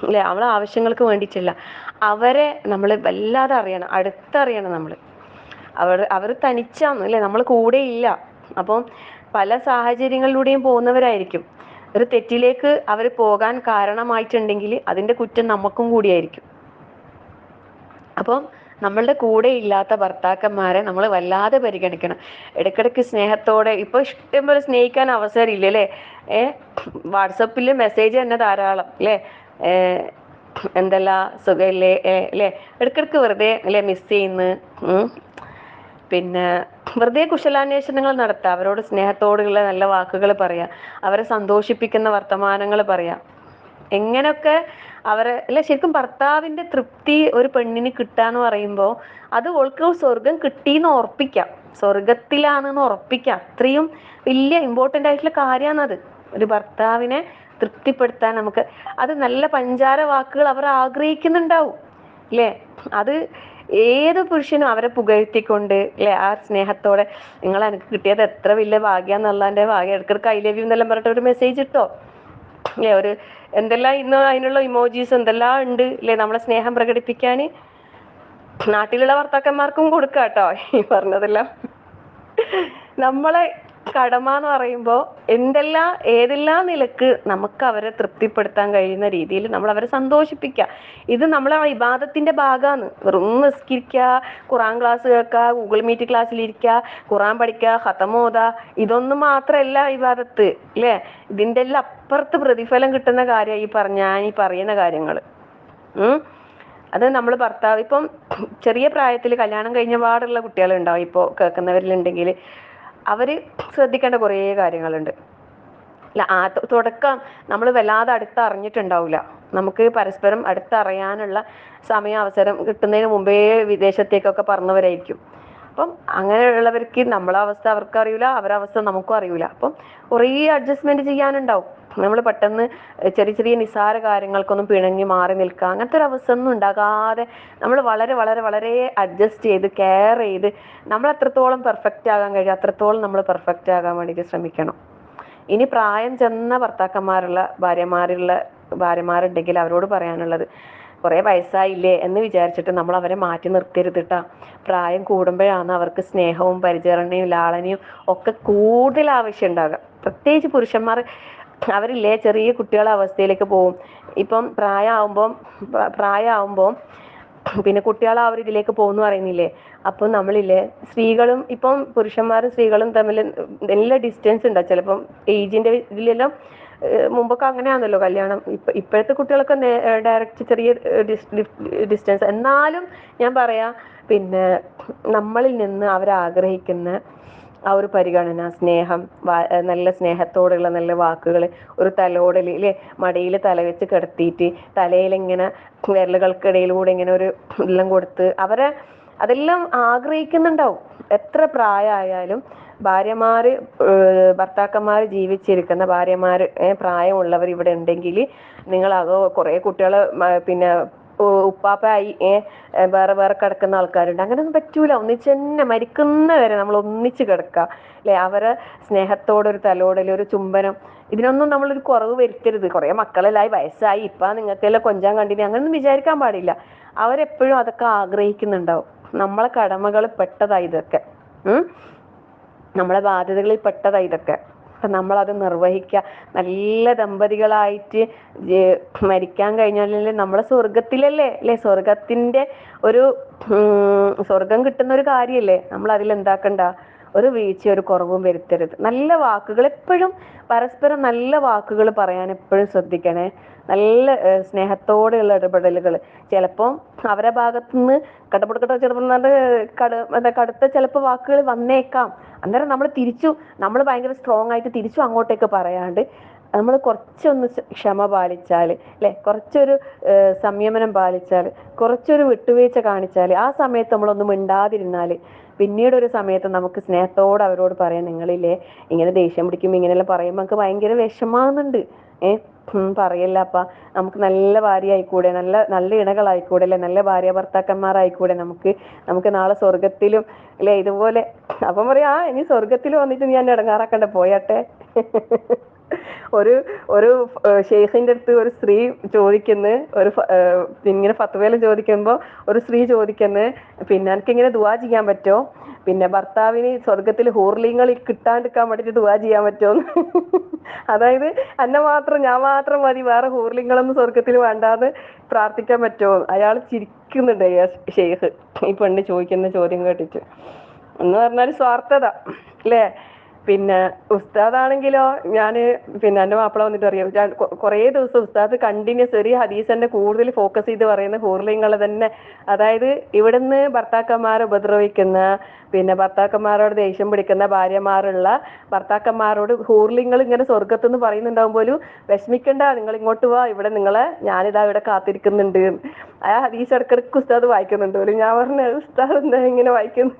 അല്ലെ. അവളെ ആവശ്യങ്ങൾക്ക് വേണ്ടിയിട്ടില്ല, അവരെ നമ്മൾ വല്ലാതെ അറിയണം, അടുത്തറിയണം. അവർ തനിച്ചാണ് അല്ലെ, നമ്മൾ കൂടെ ഇല്ല. അപ്പം പല സാഹചര്യങ്ങളിലൂടെയും പോകുന്നവരായിരിക്കും. ഒരു തെറ്റിലേക്ക് അവർ പോകാൻ കാരണമായിട്ടുണ്ടെങ്കിൽ അതിന്റെ കുറ്റം നമുക്കും കൂടിയായിരിക്കും. അപ്പം നമ്മളുടെ കൂടെ ഇല്ലാത്ത ഭർത്താക്കന്മാരെ നമ്മൾ വല്ലാതെ പരിഗണിക്കണം. ഇടയ്ക്കിടയ്ക്ക് സ്നേഹത്തോടെ, ഇപ്പൊ ഇഷ്ടംപോലെ സ്നേഹിക്കാൻ അവസരം ഇല്ല അല്ലേ. വാട്സപ്പിൽ മെസ്സേജ് തന്നെ ധാരാളം അല്ലേ. എന്തെല്ലാം സുഖമില്ലേ അല്ലേ, ഇടയ്ക്കിടയ്ക്ക് വെറുതെ അല്ലേ മിസ് ചെയ്യുന്നു. പിന്നെ വെറുതെ കുശലാന്വേഷണങ്ങൾ നടത്തുക, അവരോട് സ്നേഹത്തോടുള്ള നല്ല വാക്കുകൾ പറയാം, അവരെ സന്തോഷിപ്പിക്കുന്ന വർത്തമാനങ്ങൾ പറയാം. എങ്ങനെയൊക്കെ അവരെ അല്ലെ. ശരിക്കും ഭർത്താവിന്റെ തൃപ്തി ഒരു പെണ്ണിന് കിട്ടാന്ന് പറയുമ്പോൾ അത് ഓൾക്ക് സ്വർഗം കിട്ടിയെന്ന് ഉറപ്പിക്കാം, സ്വർഗത്തിലാണെന്ന് ഉറപ്പിക്കാം. അത്രയും വലിയ ഇമ്പോർട്ടൻ്റ് ആയിട്ടുള്ള കാര്യമാണത്. ഒരു ഭർത്താവിനെ തൃപ്തിപ്പെടുത്താൻ അത് നല്ല പഞ്ചാര വാക്കുകൾ അവർ ആഗ്രഹിക്കുന്നുണ്ടാവും അല്ലേ. അത് ഏത് പുരുഷനും അവരെ പുകഴ്ത്തിക്കൊണ്ട് അല്ലെ ആ സ്നേഹത്തോടെ നിങ്ങൾ എനിക്ക് കിട്ടിയത് എത്ര വലിയ ഭാഗ്യാന്നുള്ളതിന്റെ ഭാഗ്യം ഇടയ്ക്കിടയ്ക്ക് ഐ ലവ് യു എന്നെല്ലാം പറഞ്ഞിട്ട് ഒരു മെസ്സേജ് ഇട്ടോ അല്ലെ. ഒരു എന്തെല്ലാം ഇന്ന് അതിനുള്ള ഇമോജീസ് എന്തെല്ലാം ഉണ്ട് അല്ലെ നമ്മളെ സ്നേഹം പ്രകടിപ്പിക്കാൻ. നാട്ടിലുള്ള ഭർത്താക്കന്മാർക്കും കൊടുക്കുക കേട്ടോ ഈ പറഞ്ഞതെല്ലാം. നമ്മളെ കടമ എന്ന് പറയുമ്പോൾ ഏതെല്ലാം നിലക്ക് നമുക്ക് അവരെ തൃപ്തിപ്പെടുത്താൻ കഴിയുന്ന രീതിയിൽ നമ്മൾ അവരെ സന്തോഷിപ്പിക്കുക. ഇത് നമ്മളെ ഇബാദത്തിന്റെ ഭാഗമാണ്. വെറും നിസ്കരിക്കുക, ഖുറാൻ ക്ലാസ് കേൾക്കുക, ഗൂഗിൾ മീറ്റ് ക്ലാസ്സിലിരിക്കുക, ഖുറാൻ പഠിക്കുക, ഖതം ഓതുക, ഇതൊന്നും മാത്രമല്ല ഇബാദത്ത് അല്ലേ. ഇതിൻ്റെ എല്ലാം അപ്പുറത്ത് പ്രതിഫലം കിട്ടുന്ന കാര്യമാണ് ഈ പറയുന്ന കാര്യങ്ങൾ. അത് നമ്മൾ ഭർത്താവ് ഇപ്പം ചെറിയ പ്രായത്തിൽ കല്യാണം കഴിഞ്ഞ പാടുള്ള കുട്ടികളുണ്ടാവും ഇപ്പോൾ കേൾക്കുന്നവരിലുണ്ടെങ്കിൽ അവർ ശ്രദ്ധിക്കേണ്ട കുറേ കാര്യങ്ങളുണ്ട്. അല്ല തുടക്കം നമ്മൾ വല്ലാതെ അടുത്തറിഞ്ഞിട്ടുണ്ടാവില്ല. നമുക്ക് പരസ്പരം അടുത്തറിയാനുള്ള അവസരം കിട്ടുന്നതിന് മുമ്പേ വിദേശത്തേക്കൊക്കെ പറഞ്ഞവരായിരിക്കും. അപ്പം അങ്ങനെയുള്ളവർക്ക് നമ്മളെ അവസ്ഥ അവർക്ക് അറിയില്ല, അവരുടെ അവസ്ഥ നമുക്കും അറിയില്ല. അപ്പം കുറേ അഡ്ജസ്റ്റ്മെന്റ് ചെയ്യാനുണ്ടാവും. നമ്മൾ പെട്ടെന്ന് ചെറിയ ചെറിയ നിസ്സാര കാര്യങ്ങൾക്കൊന്നും പിണങ്ങി മാറി നിൽക്കുക അങ്ങനത്തെ ഒരു അവസ്ഥ ഒന്നും ഉണ്ടാകാതെ നമ്മൾ വളരെ വളരെ വളരെ അഡ്ജസ്റ്റ് ചെയ്ത് കെയർ ചെയ്ത് നമ്മൾ എത്രത്തോളം പെർഫെക്റ്റ് ആകാൻ കഴിയും അത്രത്തോളം നമ്മൾ പെർഫെക്റ്റ് ആകാൻ വേണ്ടിയിട്ട് ശ്രമിക്കണം. ഇനി പ്രായം ചെന്ന ഭാര്യമാരുണ്ടെങ്കിൽ അവരോട് പറയാനുള്ളത്, കുറേ വയസ്സായില്ലേ എന്ന് വിചാരിച്ചിട്ട് നമ്മൾ അവരെ മാറ്റി നിർത്തരുതിട്ടാ. പ്രായം കൂടുമ്പോഴാണ് അവർക്ക് സ്നേഹവും പരിചരണയും ലാളനയും ഒക്കെ കൂടുതൽ ആവശ്യം ഉണ്ടാകുക. പ്രത്യേകിച്ച് പുരുഷന്മാർ അവരില്ലേ ചെറിയ കുട്ടികളെ അവസ്ഥയിലേക്ക് പോകും. ഇപ്പം പ്രായമാകുമ്പോൾ പിന്നെ കുട്ടികളെ അവർ ഇതിലേക്ക് പോകുന്നു പറയുന്നില്ലേ. അപ്പം നമ്മളില്ലേ സ്ത്രീകളും ഇപ്പം പുരുഷന്മാരും സ്ത്രീകളും തമ്മിൽ നല്ല ഡിസ്റ്റൻസ് ഉണ്ടാവും. ചിലപ്പം ഏജിന്റെ ഇതിലെല്ലാം മുമ്പൊക്കെ അങ്ങനെയാണല്ലോ കല്യാണം. ഇപ്പോഴത്തെ കുട്ടികളൊക്കെ ഡയറക്റ്റ് ചെറിയ ഡിസ്റ്റൻസ്. എന്നാലും ഞാൻ പറയാം, പിന്നെ നമ്മളിൽ നിന്ന് അവരാഗ്രഹിക്കുന്ന ആ ഒരു പരിഗണന, സ്നേഹം, നല്ല സ്നേഹത്തോടുള്ള നല്ല വാക്കുകൾ, ഒരു തലോടൽ അല്ലേ, മടിയിൽ തലവെച്ച് കിടത്തിയിട്ട് തലയിലിങ്ങനെ വിരലുകൾക്കിടയിലൂടെ ഇങ്ങനെ ഒരു എല്ലാം കൊടുത്ത് അതെല്ലാം ആഗ്രഹിക്കുന്നുണ്ടാവും. എത്ര പ്രായമായാലും ഭർത്താക്കന്മാർ ജീവിച്ചിരിക്കുന്ന പ്രായമുള്ളവർ ഇവിടെ ഉണ്ടെങ്കിൽ നിങ്ങൾ കുറേ കുട്ടികളെ പിന്നെ ഉപ്പാപ്പായി വേറെ വേറെ കിടക്കുന്ന ആൾക്കാരുണ്ട്. അങ്ങനെയൊന്നും പറ്റൂല. ഒന്നിച്ച് തന്നെ മരിക്കുന്നവരെ നമ്മൾ ഒന്നിച്ച് കിടക്കുക അല്ലെ. അവരെ സ്നേഹത്തോടൊരു തലോടൽ, ഒരു ചുംബനം, ഇതിനൊന്നും നമ്മളൊരു കുറവ് വരുത്തരുത്. കുറേ മക്കളെല്ലായി വയസ്സായി ഇപ്പം നിങ്ങൾക്കെല്ലാം കൊഞ്ചാൻ കണ്ടിന് അങ്ങനൊന്നും വിചാരിക്കാൻ പാടില്ല. അവരെപ്പോഴും അതൊക്കെ ആഗ്രഹിക്കുന്നുണ്ടാവും. നമ്മളെ കടമകൾ പെട്ടതാ ഇതൊക്കെ, നമ്മളെ ബാധ്യതകളിൽ പെട്ടതാ ഇതൊക്കെ. അപ്പം നമ്മളത് നിർവഹിക്കുക. നല്ല ദമ്പതികളായിട്ട് മരിക്കാൻ കഴിഞ്ഞാലല്ലേ നമ്മളെ സ്വർഗത്തിലല്ലേ അല്ലേ, സ്വർഗത്തിന്റെ ഒരു സ്വർഗം കിട്ടുന്ന ഒരു കാര്യമല്ലേ. നമ്മൾ അതിലെന്താക്കണ്ട, ഒരു വീഴ്ച ഒരു കുറവും വരുത്തരുത്. നല്ല വാക്കുകൾ എപ്പോഴും പരസ്പരം നല്ല വാക്കുകൾ പറയാൻ എപ്പോഴും ശ്രദ്ധിക്കണേ. നല്ല സ്നേഹത്തോടെയുള്ള ഇടപെടലുകൾ. ചിലപ്പോൾ അവരുടെ ഭാഗത്തുനിന്ന് കടുത്ത ചിലപ്പോൾ വാക്കുകൾ വന്നേക്കാം. അന്നേരം നമ്മൾ ഭയങ്കര സ്ട്രോങ് ആയിട്ട് തിരിച്ചു അങ്ങോട്ടേക്ക് പറയാണ്ട് നമ്മൾ കുറച്ചൊന്ന് ക്ഷമ പാലിച്ചാൽ അല്ലെ, കുറച്ചൊരു സംയമനം പാലിച്ചാൽ, കുറച്ചൊരു വിട്ടുവീഴ്ച കാണിച്ചാൽ, ആ സമയത്ത് നമ്മളൊന്നും മിണ്ടാതിരുന്നാൽ പിന്നീട് ഒരു സമയത്ത് നമുക്ക് സ്നേഹത്തോടെ അവരോട് പറയാം, നിങ്ങളില്ലേ ഇങ്ങനെ ദേഷ്യം പിടിക്കുമ്പോൾ ഇങ്ങനെയെല്ലാം പറയുമ്പോൾ നമുക്ക് ഭയങ്കര വിഷമാകുന്നുണ്ട്, പറയല്ലപ്പ, നമുക്ക് നല്ല ഭാര്യ ആയിക്കൂടെ, നല്ല നല്ല ഇണകളായിക്കൂടെ അല്ലെ, നല്ല ഭാര്യ ഭർത്താക്കന്മാരായിക്കൂടെ, നമുക്ക് നാളെ സ്വർഗത്തിലും അല്ലെ ഇതുപോലെ. അപ്പം പറയാ ഇനി സ്വർഗത്തിൽ വന്നിട്ട് ഞാൻ ഇടങ്ങാറാക്കണ്ട, പോയാട്ടെ. ഒരു ഷെയ്ഖിന്റെ അടുത്ത് ഒരു സ്ത്രീ ചോദിക്കുന്നു, ഇങ്ങനെ ഫത്വയിൽ ചോദിക്കുമ്പോ ഒരു സ്ത്രീ ചോദിക്കുന്നു, പിന്നെ എനിക്കിങ്ങനെ ദുആ ചെയ്യാൻ പറ്റുമോ, പിന്നെ ഭർത്താവിന് സ്വർഗത്തിൽ ഹൂർലിങ്ങൾ കിട്ടാണ്ടിരിക്കാൻ വേണ്ടിട്ട് ദുആ ചെയ്യാൻ പറ്റുമോന്ന്. അതായത് ഞാൻ മാത്രം മതി, വേറെ ഹൂർലിങ്ങളൊന്നും സ്വർഗത്തിൽ വേണ്ടാന്ന് പ്രാർത്ഥിക്കാൻ പറ്റുമോ. അയാൾ ചിരിക്കുന്നുണ്ട് ഷെയ്ഖ് ഈ പെണ്ണ് ചോദിക്കുന്ന ചോദ്യം കേട്ടിട്ട്. എന്ന് പറഞ്ഞാൽ സ്വാർത്ഥത അല്ലേ. പിന്നെ ഉസ്താദാണെങ്കിലോ, പിന്നെ എൻ്റെ മാപ്പിള വന്നിട്ട് അറിയാം, കുറേ ദിവസം ഉസ്താദ് കണ്ടിന്യൂസ് ഒരു ഹദീസ് തന്നെ കൂടുതൽ ഫോക്കസ് ചെയ്ത് പറയുന്ന ഹൂർലിങ്ങൾ തന്നെ. അതായത് ഇവിടുന്ന് ഭർത്താക്കന്മാരെ ഉപദ്രവിക്കുന്ന, പിന്നെ ഭർത്താക്കന്മാരോട് ദേഷ്യം പിടിക്കുന്ന ഭർത്താക്കന്മാരോട് ഹൂർലിങ്ങൾ ഇങ്ങനെ സ്വർഗത്തുനിന്ന് പറയുന്നുണ്ടാവും പോലും, വിഷമിക്കണ്ട, നിങ്ങൾ ഇങ്ങോട്ട് വാ, ഞാനിതാ ഇവിടെ കാത്തിരിക്കുന്നുണ്ട്. ആ ഹദീസ് ഇടക്കിടക്ക് ഉസ്താദ് വായിക്കുന്നുണ്ട് പോലും. ഞാൻ പറഞ്ഞ ഉസ്താദ് എന്താ ഇങ്ങനെ വായിക്കുന്നു.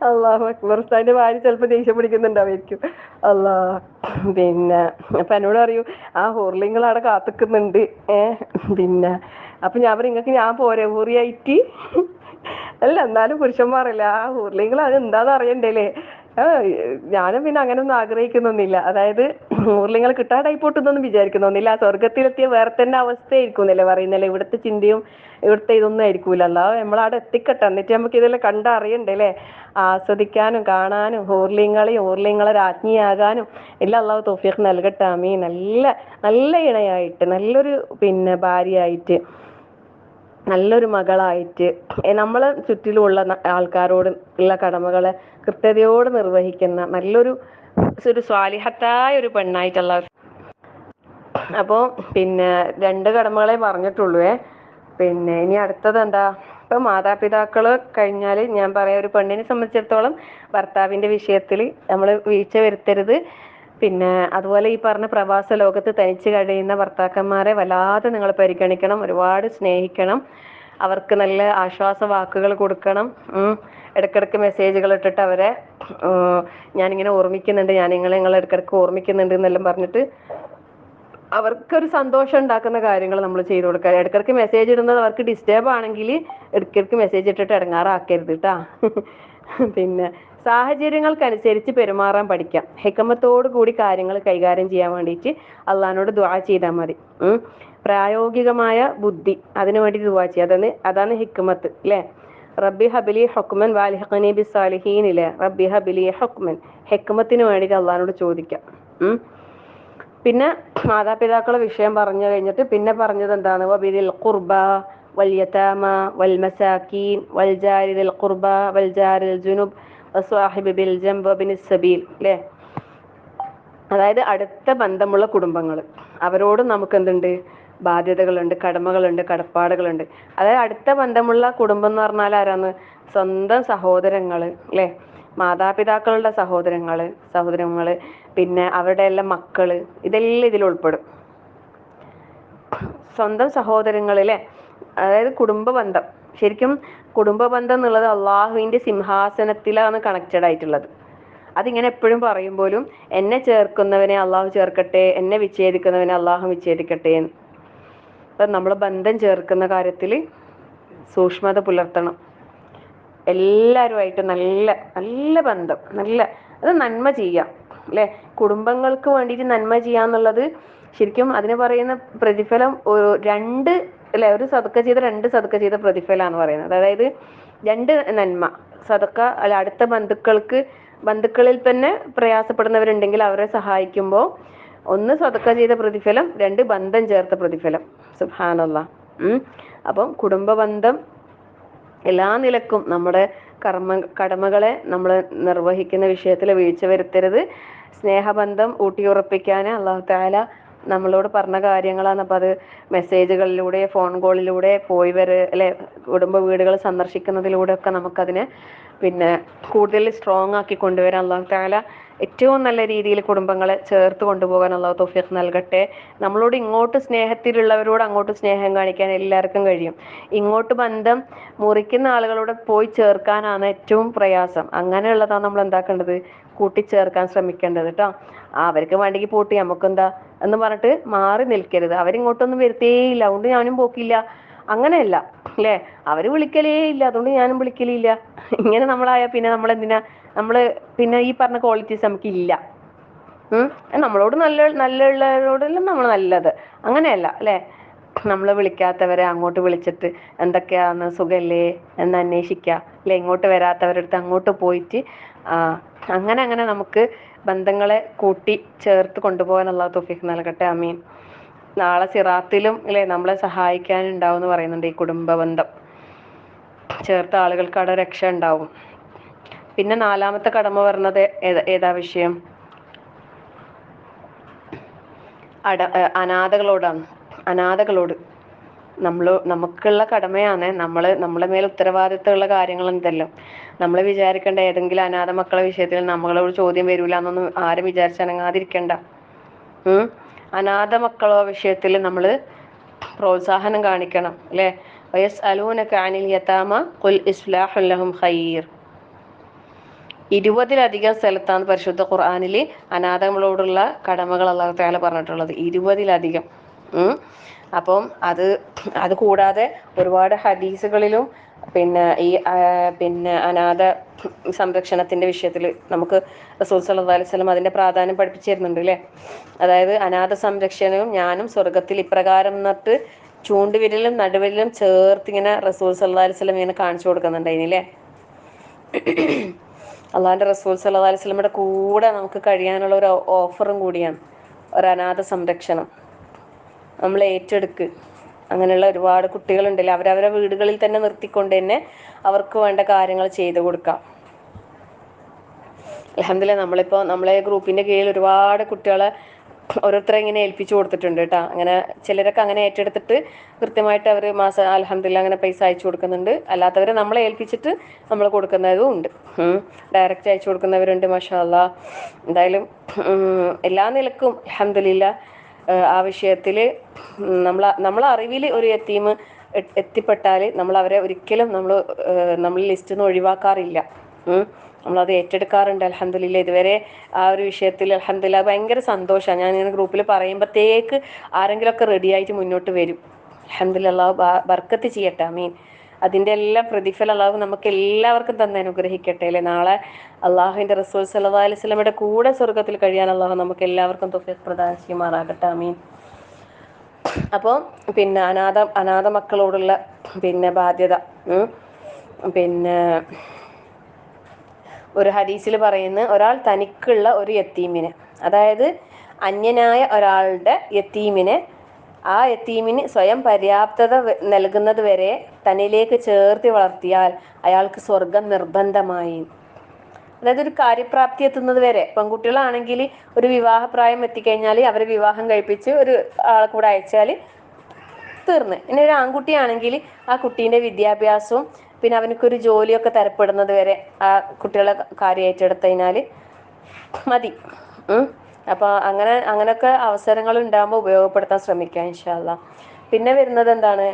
അല്ലാഹു അക്ബർ. ഉസ്താദിന്റെ ഭാര്യ ചിലപ്പോ ദേഷ്യം പിടിക്കുന്നുണ്ടാവായിരിക്കും. പിന്നെ അപ്പൊ എന്നോട് അറിയൂ, ആ ഹൂർലിങ്ങൾ അവിടെ കാത്തിക്കുന്നുണ്ട്. പിന്നെ അപ്പൊ ഞാൻ പറയും നിങ്ങൾക്ക് ഞാൻ പോരെ ഊറിയായിട്ട്. അല്ല എന്നാലും പുരുഷന്മാരല്ല ആ ഊർലിങ്ങൾ അത് എന്താന്ന് അറിയണ്ടല്ലേ. ഞാനും പിന്നെ അങ്ങനൊന്നും ആഗ്രഹിക്കുന്നൊന്നുമില്ല. അതായത് ഊർലിങ്ങൾ കിട്ടാൻ ടൈപ്പോട്ടെന്നൊന്നും വിചാരിക്കുന്നൊന്നുമില്ല. ആ സ്വർഗത്തിലെത്തിയ വേറെ തന്നെ അവസ്ഥയായിരിക്കും എന്നല്ലേ പറയുന്നല്ലേ. ഇവിടുത്തെ ചിന്തയും ഇവിടുത്തെ ഇതൊന്നും ആയിരിക്കൂലല്ലോ. നമ്മളവിടെ എത്തിക്കട്ടെ, എന്നിട്ട് നമുക്ക് ഇതെല്ലാം കണ്ടറിയണ്ടേ അല്ലേ. ആസ്വദിക്കാനും കാണാനും ഊർലിങ്ങളെ രാജ്ഞിയാകാനും എല്ലാം അള്ളാഹു തൗഫീഖ് നൽകട്ടെ. ആമീൻ. നല്ല നല്ല ഇണയായിട്ട്, നല്ലൊരു പിന്നെ ഭാര്യയായിട്ട്, നല്ലൊരു മകളായിട്ട്, നമ്മളെ ചുറ്റിലുമുള്ള ആൾക്കാരോട് ഉള്ള കടമകളെ കൃത്യതയോടെ നിർവഹിക്കുന്ന നല്ലൊരു സ്വാലിഹത്തായ ഒരു പെണ്ണായിട്ടുള്ള. അപ്പോൾ പിന്നെ 2 കടമകളെ പറഞ്ഞിട്ടുള്ളൂ. പിന്നെ ഇനി അടുത്തത് എന്താ? ഇപ്പൊ മാതാപിതാക്കള് കഴിഞ്ഞാൽ ഞാൻ പറയാം, ഒരു പെണ്ണിനെ സംബന്ധിച്ചിടത്തോളം ഭർത്താവിന്റെ വിഷയത്തിൽ നമ്മൾ വീഴ്ച വരുത്തരുത്. പിന്നെ അതുപോലെ ഈ പറഞ്ഞ പ്രവാസ ലോകത്ത് തനിച്ച് കഴിയുന്ന ഭർത്താക്കന്മാരെ വല്ലാതെ നിങ്ങൾ പരിഗണിക്കണം, ഒരുപാട് സ്നേഹിക്കണം, അവർക്ക് നല്ല ആശ്വാസ വാക്കുകൾ കൊടുക്കണം. ഇടയ്ക്കിടയ്ക്ക് മെസ്സേജുകൾ ഇട്ടിട്ട് അവരെ ഞാനിങ്ങനെ ഓർമ്മിക്കുന്നുണ്ട്, ഞാൻ നിങ്ങളെ ഇടയ്ക്കിടയ്ക്ക് ഓർമ്മിക്കുന്നുണ്ട് എന്നെല്ലാം പറഞ്ഞിട്ട് അവർക്കൊരു സന്തോഷം ഉണ്ടാക്കുന്ന കാര്യങ്ങൾ നമ്മൾ ചെയ്തു കൊടുക്കുക. ഇടയ്ക്കിടയ്ക്ക് മെസ്സേജ് ഇടുന്നത് അവർക്ക് ഡിസ്റ്റർബ് ആണെങ്കിൽ ഇടയ്ക്കിടയ്ക്ക് മെസ്സേജ് ഇട്ടിട്ട് ഇടങ്ങാറാക്കരുത് കേട്ടാ. പിന്നെ സാഹചര്യങ്ങൾക്കനുസരിച്ച് പെരുമാറാൻ പഠിക്കാം. ഹിക്മത്തോടു കൂടി കാര്യങ്ങൾ കൈകാര്യം ചെയ്യാൻ വേണ്ടിയിട്ട് അള്ളാഹിനോട് ദുആ ചെയ്താൽ മതി. പ്രായോഗികമായ ബുദ്ധി, അതിനു വേണ്ടി ദുആ ചെയ്യുക. അതാണ് ഹിക്മത്ത് അല്ലേ. റബ്ബി ഹബിലി ഹുക്മൻ വാൽഹിഖ്നി ബിസ്സാലിഹീൻ ഇല്ലേ. റബ്ബി ഹബിലി ഹുക്മൻ, ഹിക്മത്തിന് വേണ്ടിയിട്ട് അള്ളാഹിനോട് ചോദിക്കാം. പിന്നെ മാതാപിതാക്കളെ വിഷയം പറഞ്ഞു കഴിഞ്ഞിട്ട് പിന്നെ പറഞ്ഞത് എന്താണ്? വബിദിൽ ഖുർബ വൽ യതാമ വൽ മസാകീൻ വൽ ജാരി ദിൽ ഖുർബ വൽ ജാരിൽ ജുനുബ് വസ്വാഹിബി ബിൽ ജംബ് വബിനിസ് സബീൽ അല്ലേ. അതായത് അടുത്ത ബന്ധമുള്ള കുടുംബങ്ങൾ, അവരോട് നമുക്ക് എന്തുണ്ട്? ബാധ്യതകളുണ്ട്, കടമകളുണ്ട്, കടപ്പാടുകളുണ്ട്. അതായത് അടുത്ത ബന്ധമുള്ള കുടുംബം എന്ന് പറഞ്ഞാൽ ആരാന്ന്? സ്വന്തം സഹോദരങ്ങള് അല്ലേ, മാതാപിതാക്കളുടെ സഹോദരങ്ങള്, പിന്നെ അവരുടെ എല്ലാം മക്കള്, ഇതെല്ലാം ഇതിൽ ഉൾപ്പെടും. സ്വന്തം സഹോദരങ്ങളിലെ, അതായത് കുടുംബ ബന്ധം. ശരിക്കും കുടുംബ ബന്ധം എന്നുള്ളത് അള്ളാഹുവിന്റെ സിംഹാസനത്തിലാണ് കണക്റ്റഡ് ആയിട്ടുള്ളത്. അതിങ്ങനെ എപ്പോഴും പറയും പോലും, എന്നെ ചേർക്കുന്നവനെ അള്ളാഹു ചേർക്കട്ടെ, എന്നെ വിച്ഛേദിക്കുന്നവനെ അള്ളാഹു വിച്ഛേദിക്കട്ടെ. അപ്പം നമ്മൾ ബന്ധം ചേർക്കുന്ന കാര്യത്തിൽ സൂക്ഷ്മത പുലർത്തണം. എല്ലാവരുമായിട്ട് നല്ല നല്ല ബന്ധം, അത് നന്മ ചെയ്യാം അല്ലെ. കുടുംബങ്ങൾക്ക് വേണ്ടിയിട്ട് നന്മ ചെയ്യാന്നുള്ളത് ശരിക്കും അതിന് പറയുന്ന പ്രതിഫലം ഒരു സദക്ക ചെയ്ത 2 സദക്ക ചെയ്ത പ്രതിഫലമാണെന്ന് പറയുന്നത്. അതായത് 2 നന്മ സദക്ക അല്ല, അടുത്ത ബന്ധുക്കളിൽ തന്നെ പ്രയാസപ്പെടുന്നവരുണ്ടെങ്കിൽ അവരെ സഹായിക്കുമ്പോൾ 1 സദക്ക ചെയ്ത പ്രതിഫലം, 2 ബന്ധം ചേർത്ത പ്രതിഫലം. സുബ്ഹാനല്ലാഹ്. അപ്പം കുടുംബ ബന്ധം എല്ലാ നിലക്കും നമ്മുടെ കടമകളെ നമ്മൾ നിർവഹിക്കുന്ന വിഷയത്തിൽ വീഴ്ച വരുത്തരുത്. സ്നേഹബന്ധം ഊട്ടിയുറപ്പിക്കാൻ അല്ലാഹു തആല നമ്മളോട് പറഞ്ഞ കാര്യങ്ങളാണ്. അപ്പം അത് മെസ്സേജുകളിലൂടെ, ഫോൺ കോളിലൂടെ, പോയി അല്ലെ, കുടുംബ വീടുകൾ സന്ദർശിക്കുന്നതിലൂടെ ഒക്കെ നമുക്കതിനെ പിന്നെ കൂടുതൽ സ്ട്രോങ് ആക്കി കൊണ്ടുവരാൻ അല്ലാഹു തആല ഏറ്റവും നല്ല രീതിയിൽ കുടുംബങ്ങളെ ചേർത്ത് കൊണ്ടുപോകാൻ അല്ലാഹു തൗഫീഖ് നൽകട്ടെ. നമ്മളോട് ഇങ്ങോട്ട് സ്നേഹത്തിലുള്ളവരോട് അങ്ങോട്ട് സ്നേഹം കാണിക്കാൻ എല്ലാവർക്കും കഴിയും. ഇങ്ങോട്ട് ബന്ധം മുറിക്കുന്ന ആളുകളോട് പോയി ചേർക്കാനാണ് ഏറ്റവും പ്രയാസം. അങ്ങനെയുള്ളതാണ് നമ്മൾ എന്താക്കേണ്ടത്? കൂട്ടിച്ചേർക്കാൻ ശ്രമിക്കേണ്ടത് കേട്ടോ. അവർക്ക് വേണ്ടെങ്കിൽ പോട്ടി, നമുക്കെന്താ എന്ന് പറഞ്ഞിട്ട് മാറി നിൽക്കരുത്. അവരിങ്ങോട്ടൊന്നും വരുത്തേയില്ല, അതുകൊണ്ട് ഞാനും പോക്കില്ല, അങ്ങനെയല്ല അല്ലേ. അവര് വിളിക്കലേ ഇല്ല, അതുകൊണ്ട് ഞാനും വിളിക്കലില്ല. ഇങ്ങനെ നമ്മളായാൽ പിന്നെ പിന്നെ ഈ പറഞ്ഞ ക്വാളിറ്റീസ് നമുക്കില്ല. നമ്മളോട് നല്ലുള്ളവരോടെല്ലാം നമ്മൾ നല്ലത്, അങ്ങനെയല്ല അല്ലേ. നമ്മളെ വിളിക്കാത്തവരെ അങ്ങോട്ട് വിളിച്ചിട്ട് എന്തൊക്കെയാന്ന്, സുഖല്ലേ എന്ന് അന്വേഷിക്കുക അല്ലെ. ഇങ്ങോട്ട് വരാത്തവരടുത്ത് അങ്ങോട്ട് പോയിട്ട് അങ്ങനെ നമുക്ക് ബന്ധങ്ങളെ കൂട്ടി ചേർത്ത് കൊണ്ടുപോകാൻ അല്ലാഹു തൗഫീഖ് നൽകട്ടെ. ആമീൻ. നാളെ സിറാത്തിലും അല്ലെ നമ്മളെ സഹായിക്കാനുണ്ടാവും എന്ന് പറയുന്നുണ്ട് ഈ കുടുംബ ബന്ധം ചേർത്ത ആളുകൾക്ക് അവിടെ രക്ഷ ഉണ്ടാവും. പിന്നെ 4ാമത്തെ കടമ പറഞ്ഞത് ഏതാ വിഷയം? അനാഥകളോടാണ്. അനാഥകളോട് നമുക്കുള്ള കടമയാണ്. നമ്മളെ മേൽ ഉത്തരവാദിത്തമുള്ള കാര്യങ്ങൾ എന്തല്ലോ. നമ്മൾ വിചാരിക്കേണ്ട ഏതെങ്കിലും അനാഥ മക്കളെ വിഷയത്തിൽ നമ്മളോട് ചോദ്യം വരൂല എന്നൊന്നും ആരും വിചാരിച്ചനങ്ങാതിരിക്കണ്ട. അനാഥ മക്കളെ വിഷയത്തിൽ നമ്മൾ പ്രോത്സാഹനം കാണിക്കണം അല്ലേ. വയസ്അലൂനക അനിൽ യതാമ ഖുൽ ഇസ്ലാഹു ലഹും ഖൈർ. 20-ലധികം സ്ഥലത്താണ് പരിശുദ്ധ ഖുർആനിൽ അനാഥകളോടുള്ള കടമകൾ അല്ലാഹു തആല പറഞ്ഞിട്ടുള്ളത്. 20-ലധികം. അപ്പം അത് കൂടാതെ ഒരുപാട് ഹദീസുകളിലും പിന്നെ അനാഥ സംരക്ഷണത്തിന്റെ വിഷയത്തിൽ നമുക്ക് റസൂൽ സല്ലല്ലാഹു അലൈഹി വസല്ലം അതിന്റെ പ്രാധാന്യം പഠിപ്പിച്ചു തരുന്നുണ്ട് അല്ലേ. അതായത് അനാഥ സംരക്ഷണവും ഞാനും സ്വർഗത്തിൽ ഇപ്രകാരം എന്നിട്ട് ചൂണ്ടുവിരലും നടുവിരലും ചേർത്ത് ഇങ്ങനെ റസൂൽ സല്ലല്ലാഹു അലൈഹി വസല്ലം ഇങ്ങനെ കാണിച്ചു കൊടുക്കുന്നുണ്ടായില്ലേ. അള്ളാഹിന്റെ റസൂൽ സല്ലല്ലാഹു അലൈഹി വസല്ലമയുടെ കൂടെ നമുക്ക് കഴിയാനുള്ള ഒരു ഓഫറും കൂടിയാണ് ഒരു അനാഥ സംരക്ഷണം. നമ്മൾ ഏറ്റെടുക്ക്. അങ്ങനെയുള്ള ഒരുപാട് കുട്ടികളുണ്ടല്ലോ, അവരവരെ വീടുകളിൽ തന്നെ നിർത്തിക്കൊണ്ട് തന്നെ അവർക്ക് വേണ്ട കാര്യങ്ങൾ ചെയ്തു കൊടുക്കാം. അൽഹംദുലില്ലാഹ് നമ്മളിപ്പോൾ നമ്മളെ ഗ്രൂപ്പിന്റെ കീഴിൽ ഒരുപാട് കുട്ടികളെ ഓരോരുത്തരെ ഇങ്ങനെ ഏൽപ്പിച്ചു കൊടുത്തിട്ടുണ്ട് കേട്ടോ. അങ്ങനെ ചിലരൊക്കെ അങ്ങനെ ഏറ്റെടുത്തിട്ട് കൃത്യമായിട്ട് അവർ മാസം അൽഹംദുലില്ലാഹ് അങ്ങനെ പൈസ അയച്ചു കൊടുക്കുന്നുണ്ട്. അല്ലാത്തവരെ നമ്മളെ ഏൽപ്പിച്ചിട്ട് നമ്മൾ കൊടുക്കുന്നതും ഉണ്ട്. ഡയറക്റ്റ് അയച്ചു കൊടുക്കുന്നവരുണ്ട്. മാഷാ അല്ലാഹ്. എന്തായാലും എല്ലാ നിലക്കും അൽഹംദുലില്ലാഹ് ആ വിഷയത്തിൽ നമ്മളെ അറിവിൽ ഒരു യതീം എത്തിപ്പെട്ടാൽ നമ്മൾ അവരെ ഒരിക്കലും നമ്മൾ ലിസ്റ്റിൽ നിന്ന് ഒഴിവാക്കാറില്ല. നമ്മളത് ഏറ്റെടുക്കാറുണ്ട് അൽഹംദുലില്ലാഹ്. ഇതുവരെ ആ ഒരു വിഷയത്തിൽ അൽഹംദുലില്ലാഹ് ഭയങ്കര സന്തോഷമാണ്. ഞാൻ ഇങ്ങനെ ഗ്രൂപ്പിൽ പറയുമ്പോഴത്തേക്ക് ആരെങ്കിലുമൊക്കെ റെഡി ആയിട്ട് മുന്നോട്ട് വരും. അൽഹംദുലില്ലാഹ്, അല്ലാഹു ബർക്കത്ത് ചെയ്യട്ടെ. ആമീൻ. അതിൻ്റെ എല്ലാം പ്രതിഫലം അല്ലാഹു നമുക്ക് എല്ലാവർക്കും തന്നെ അനുഗ്രഹിക്കട്ടെ അല്ലേ. നാളെ അള്ളാഹുവിൻ്റെ റസൂൽ സല്ലല്ലാഹു അലൈഹി വസല്ലമയുടെ കൂടെ സ്വർഗ്ഗത്തിൽ കഴിയാൻ അല്ലാഹു നമുക്ക് എല്ലാവർക്കും തൗഫീഖ് പ്രദാനം ചെയ്യുമാറാകട്ടെ. ആമീൻ. അപ്പോൾ പിന്നെ അനാഥ മക്കളോടുള്ള പിന്നെ ബാധ്യത, പിന്നെ ഒരു ഹദീസിൽ പറയുന്ന ഒരാൾ തനിക്കുള്ള ഒരു യത്തീമിനെ, അതായത് അന്യനായ ഒരാളുടെ യത്തീമിനെ ആ യത്തീമിന് സ്വയം പര്യാപ്തത നൽകുന്നത് വരെ തന്നിലേക്ക് ചേർത്തി വളർത്തിയാൽ അയാൾക്ക് സ്വർഗം നിർബന്ധമായി. അതായത് ഒരു കാര്യപ്രാപ്തി എത്തുന്നത് വരെ. പെൺകുട്ടികളാണെങ്കിൽ ഒരു വിവാഹപ്രായം എത്തിക്കഴിഞ്ഞാൽ അവരെ വിവാഹം കഴിപ്പിച്ച് ഒരു ആളെ കൂടെ അയച്ചാൽ തീർന്ന്. ഇനി ഒരു ആൺകുട്ടിയാണെങ്കിൽ ആ കുട്ടീൻ്റെ വിദ്യാഭ്യാസവും പിന്നെ അവനക്കൊരു ജോലിയൊക്കെ തരപ്പെടുന്നത് വരെ ആ കുട്ടികളെ കാര്യം ഏറ്റെടുത്തതിനാൽ മതി. അപ്പോൾ അങ്ങനെയൊക്കെ അവസരങ്ങൾ ഉണ്ടാകുമ്പോൾ ഉപയോഗപ്പെടുത്താൻ ശ്രമിക്കുക ഇൻഷാ അല്ലാഹ്. പിന്നെ വരുന്നത് എന്താണ്?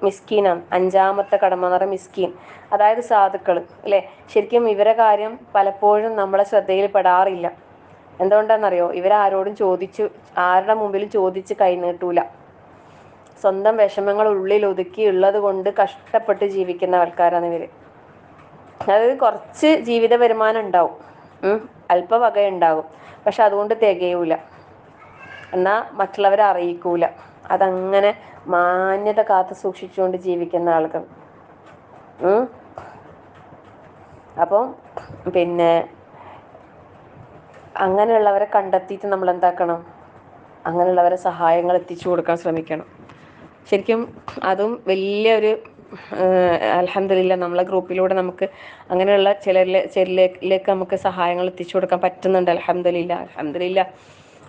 മിസ്കീനാണ്. 5ാമത്തെ കടമ എന്ന് പറയുന്നത് മിസ്കീൻ, അതായത് സാധുക്കൾ അല്ലേ. ശരിക്കും ഇവരെ കാര്യം പലപ്പോഴും നമ്മളെ ശ്രദ്ധയിൽ പെടാറില്ല. എന്തുകൊണ്ടാണെന്നറിയോ? ഇവരാരോടും ആരുടെ മുമ്പിലും ചോദിച്ച് കൈനീട്ടൂല. സ്വന്തം വിഷമങ്ങൾ ഉള്ളിൽ ഒതുക്കി ഉള്ളത് കൊണ്ട് കഷ്ടപ്പെട്ട് ജീവിക്കുന്ന ആൾക്കാരാണ് ഇവർ. അതായത് കുറച്ച് ജീവിത വരുമാനം ഉണ്ടാവും, അല്പവക ഉണ്ടാകും, പക്ഷെ അതുകൊണ്ട് തികയൂല. എന്നാൽ മറ്റുള്ളവരെ അറിയിക്കൂല. അതങ്ങനെ മാന്യത കാത്തു സൂക്ഷിച്ചുകൊണ്ട് ജീവിക്കുന്ന ആളുകൾ. അപ്പം പിന്നെ അങ്ങനെയുള്ളവരെ കണ്ടെത്തിയിട്ട് നമ്മൾ എന്താക്കണം? അങ്ങനെയുള്ളവരെ സഹായങ്ങൾ എത്തിച്ചു കൊടുക്കാൻ ശ്രമിക്കണം. ശരിക്കും അതും വലിയൊരു അൽഹംദുലില്ലാഹ് നമ്മളെ ഗ്രൂപ്പിലൂടെ നമുക്ക് അങ്ങനെയുള്ള ചിലരിലേക്ക് നമുക്ക് സഹായങ്ങൾ എത്തിച്ചു കൊടുക്കാൻ പറ്റുന്നുണ്ട്. അൽഹംദുലില്ലാഹ്.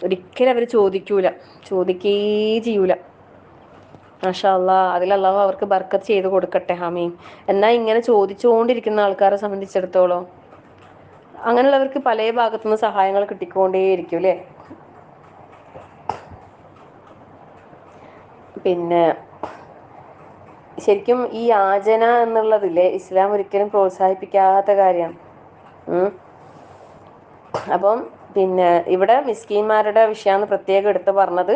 ഒരിക്കലും അവർ ചോദിക്കേ ചെയ്യൂല. മാഷാ അല്ലാഹ്. അതിൽ അല്ലാഹു അവർക്ക് ബർക്കത്ത് ചെയ്ത് കൊടുക്കട്ടെ. ആമീൻ. എന്നാൽ ഇങ്ങനെ ചോദിച്ചുകൊണ്ടിരിക്കുന്ന ആൾക്കാരെ സംബന്ധിച്ചിടത്തോളം അങ്ങനെയുള്ളവർക്ക് പല ഭാഗത്തുനിന്ന് സഹായങ്ങൾ കിട്ടിക്കൊണ്ടേയിരിക്കും അല്ലേ. പിന്നെ ശരിക്കും ഈ യാചന എന്നുള്ളതില്ലേ ഇസ്ലാം ഒരിക്കലും പ്രോത്സാഹിപ്പിക്കാത്ത കാര്യമാണ്. അപ്പം പിന്നെ ഇവിടെ മിസ്കീന്മാരുടെ വിഷയമാണ് പ്രത്യേകം എടുത്ത് പറഞ്ഞത്.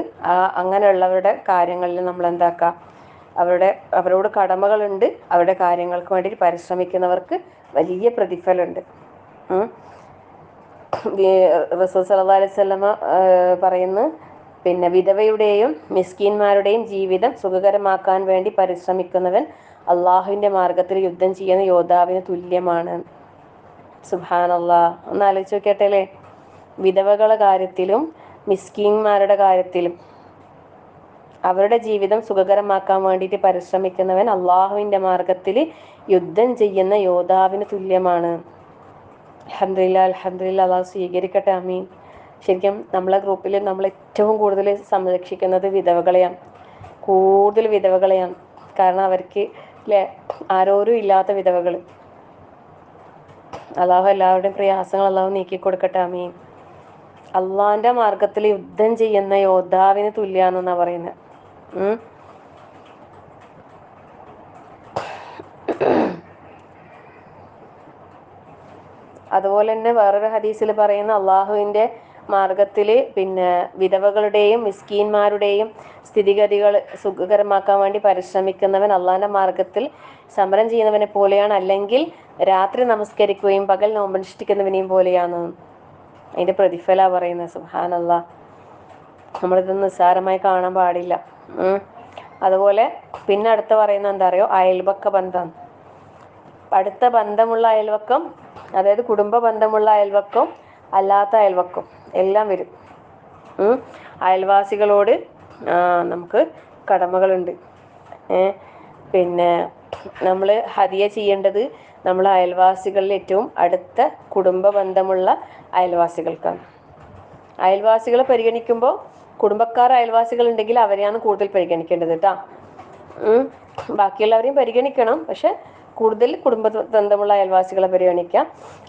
അങ്ങനെയുള്ളവരുടെ കാര്യങ്ങളിൽ നമ്മൾ എന്താക്കുക? അവരോട് കടമകളുണ്ട്. അവരുടെ കാര്യങ്ങൾക്ക് വേണ്ടി പരിശ്രമിക്കുന്നവർക്ക് വലിയ പ്രതിഫലമുണ്ട്. റസൂൽ സല്ലല്ലാഹു അലൈഹി വസല്ലമ പറയുന്നു, പിന്നെ വിധവയുടെയും മിസ്കീന്മാരുടെയും ജീവിതം സുഖകരമാക്കാൻ വേണ്ടി പരിശ്രമിക്കുന്നവൻ അള്ളാഹുവിൻ്റെ മാർഗത്തിൽ യുദ്ധം ചെയ്യുന്ന യോദ്ധാവിന് തുല്യമാണ്. സുബ്ഹാനല്ലാഹ്. ഒന്ന് ആലോചിച്ച് നോക്കിയട്ടെ അല്ലേ. വിധവകളുടെ കാര്യത്തിലും മിസ്കീന്മാരുടെ കാര്യത്തിലും അവരുടെ ജീവിതം സുഖകരമാക്കാൻ വേണ്ടിയിട്ട് പരിശ്രമിക്കുന്നവൻ അള്ളാഹുവിൻ്റെ മാർഗത്തിൽ യുദ്ധം ചെയ്യുന്ന യോദ്ധാവിന് തുല്യമാണ്. അൽഹംദുലില്ലാഹ്. അള്ളാഹു സ്വീകരിക്കട്ടെ. ആമീൻ. ശരിക്കും നമ്മളെ ഗ്രൂപ്പിൽ നമ്മൾ ഏറ്റവും കൂടുതൽ സംരക്ഷിക്കുന്നത് വിധവകളെയാണ്. കൂടുതൽ വിധവകളെയാണ്. കാരണം അവർക്ക് അല്ലേ ആരോരും ഇല്ലാത്ത വിധവകൾ. അള്ളാഹു എല്ലാവരുടെയും പ്രയാസങ്ങൾ അള്ളാഹു നീക്കി കൊടുക്കട്ടെ. ആമീൻ. അള്ളാഹിൻ്റെ മാർഗത്തിൽ യുദ്ധം ചെയ്യുന്ന യോദ്ധാവിന് തുല്യാണെന്നാണ് പറയുന്നത്. അതുപോലെ തന്നെ വേറൊരു ഹദീസിൽ പറയുന്ന അള്ളാഹുവിൻ്റെ മാർഗത്തിൽ പിന്നെ വിധവകളുടെയും മിസ്കീന്മാരുടെയും സ്ഥിതിഗതികൾ സുഖകരമാക്കാൻ വേണ്ടി പരിശ്രമിക്കുന്നവൻ അള്ളാഹിൻ്റെ മാർഗത്തിൽ സമരം ചെയ്യുന്നവനെ പോലെയാണ്, അല്ലെങ്കിൽ രാത്രി നമസ്കരിക്കുകയും പകൽ നോമ്പനുഷ്ഠിക്കുന്നവനെയും പോലെയാണ്. അതിൻ്റെ പ്രതിഫല പറയുന്നത്. സുബ്ഹാനല്ലാഹ്, നമ്മളിതൊന്നും നിസ്സാരമായി കാണാൻ പാടില്ല. അതുപോലെ പിന്നെ അടുത്ത പറയുന്നത് എന്താ അറിയോ? അയൽപക്ക ബന്ധം. അടുത്ത ബന്ധമുള്ള അയൽവക്കം, അതായത് കുടുംബ ബന്ധമുള്ള അയൽവക്കം, അല്ലാത്ത അയൽവക്കം എല്ലാം വരും. അയൽവാസികളോട് നമുക്ക് കടമകളുണ്ട്. പിന്നെ നമ്മൾ ഹദിയ ചെയ്യേണ്ടത് നമ്മൾ അയൽവാസികളിൽ ഏറ്റവും അടുത്ത കുടുംബ ബന്ധമുള്ള അയൽവാസികൾക്കാണ്. അയൽവാസികളെ പരിഗണിക്കുമ്പോൾ കുടുംബക്കാർ അയൽവാസികൾ ഉണ്ടെങ്കിൽ അവരെയാണ് കൂടുതൽ പരിഗണിക്കേണ്ടത് കേട്ടോ. ബാക്കിയുള്ളവരെയും പരിഗണിക്കണം, പക്ഷെ കൂടുതൽ കുടുംബ ബന്ധമുള്ള അയൽവാസികളെ പരിഗണിക്കാം.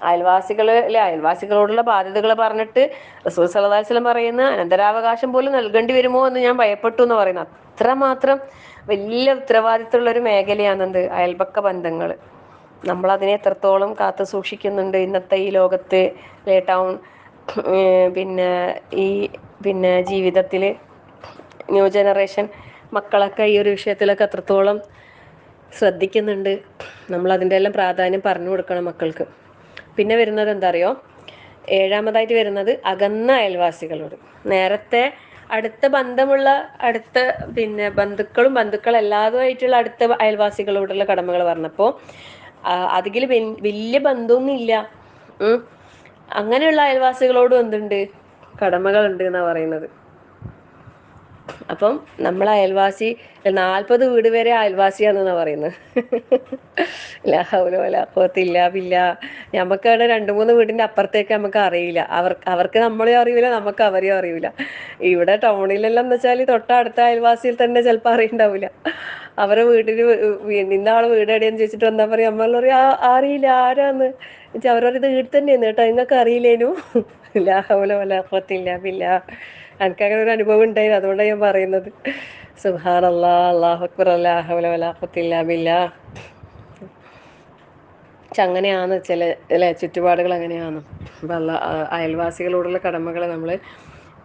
അയൽവാസികളോടുള്ള ബാധ്യതകൾ പറഞ്ഞിട്ട് റസൂൽ സല്ലല്ലാഹു അലൈഹി വസല്ലം പറയുന്ന അനന്തരാവകാശം പോലും നൽകേണ്ടി വരുമോ എന്ന് ഞാൻ ഭയപ്പെട്ടു എന്ന് പറയുന്നത്. അത്രമാത്രം വലിയ ഉത്തരവാദിത്തമുള്ള ഒരു മേഖലയാണെന്ത് അയൽപക്ക ബന്ധങ്ങൾ. നമ്മളതിനെ എത്രത്തോളം കാത്തു സൂക്ഷിക്കുന്നുണ്ട് ഇന്നത്തെ ഈ ലോകത്ത്, ടൗൺ പിന്നെ ജീവിതത്തിൽ ന്യൂ ജനറേഷൻ മക്കളൊക്കെ ഈ ഒരു വിഷയത്തിലൊക്കെ എത്രത്തോളം ശ്രദ്ധിക്കുന്നുണ്ട്. നമ്മളതിൻ്റെ എല്ലാം പ്രാധാന്യം പറഞ്ഞു കൊടുക്കണം മക്കൾക്ക്. പിന്നെ വരുന്നത് എന്താ അറിയോ? ഏഴാമതായിട്ട് വരുന്നത് അകന്ന അയൽവാസികളോട്. നേരത്തെ അടുത്ത ബന്ധമുള്ള അടുത്ത ബന്ധുക്കളും ബന്ധുക്കളല്ലാതുമായിട്ടുള്ള അടുത്ത അയൽവാസികളോടുള്ള കടമകൾ പറഞ്ഞപ്പോൾ അതിൽ വലിയ ബന്ധമൊന്നും ഇല്ല, അങ്ങനെയുള്ള അയൽവാസികളോടും എന്തുണ്ട്? കടമകളുണ്ട് എന്നാണ് പറയുന്നത്. അപ്പം നമ്മൾ അയൽവാസി 40 വീട് വരെ അയൽവാസിയാണെന്നാണ് പറയുന്നത്. ലാ ഹൗല വലാ ഖുവത ഇല്ലാ ബില്ലാ. നമുക്കവിടെ 2-3 വീടിൻ്റെ അപ്പുറത്തേക്ക് നമുക്ക് അറിയില്ല. അവർക്ക് നമ്മളെയും അറിയില്ല, നമുക്ക് അവരെയും അറിയില്ല. ഇവിടെ ടൗണിലെല്ലാം എന്ന് വെച്ചാൽ തൊട്ടടുത്ത അയൽവാസിയിൽ തന്നെ ചിലപ്പോൾ അറിയുണ്ടാവില്ല. അവരെ വീട്ടിൽ ഇന്നാളെ വീട് എവിടെയെന്ന് ചോദിച്ചിട്ട് വന്നാൽ പറയും, നമ്മൾ പറയും അറിയില്ല ആരാന്ന് വെച്ചാൽ അവരത് വീട് തന്നെയാണ് കേട്ടോ, നിങ്ങൾക്ക് അറിയില്ലേനു. ലാ ഹൗല വലാ ഖുവത ഇല്ലാ ബില്ലാ. എനിക്കങ്ങനെ ഒരു അനുഭവം ഉണ്ടായിരുന്നു, അതുകൊണ്ടാണ് ഞാൻ പറയുന്നത്. സുബ്ഹാനല്ലാഹ്, അല്ലാഹു അക്ബർ, ലാ ഹൗല വലാ ഖുവത ഇല്ലാ ബില്ലാ. പക്ഷെ അങ്ങനെയാണ് ചുറ്റുപാടുകൾ അങ്ങനെയാണ്. അപ്പം അയൽവാസികളോടുള്ള കടമകൾ നമ്മൾ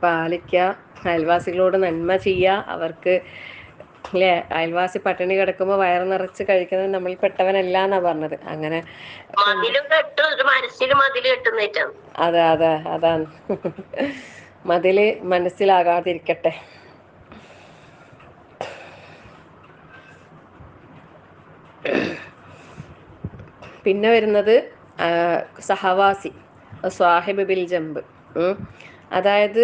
പാലിക്കുക, അയൽവാസികളോട് നന്മ ചെയ്യുക. അവർക്ക് അയൽവാസി പട്ടിണി കിടക്കുമ്പോൾ വയറ് നിറച്ച് കഴിക്കുന്നത് നമ്മളിൽ പെട്ടവനല്ല എന്നാ പറഞ്ഞത്. അങ്ങനെ അതെ അതെ അതാണ്. മതില് മനസ്സിലാകാതിരിക്കട്ടെ. പിന്നെ വരുന്നത് സഹവാസി, സ്വാഹിബ് ബിൽ ജംബ്. അതായത്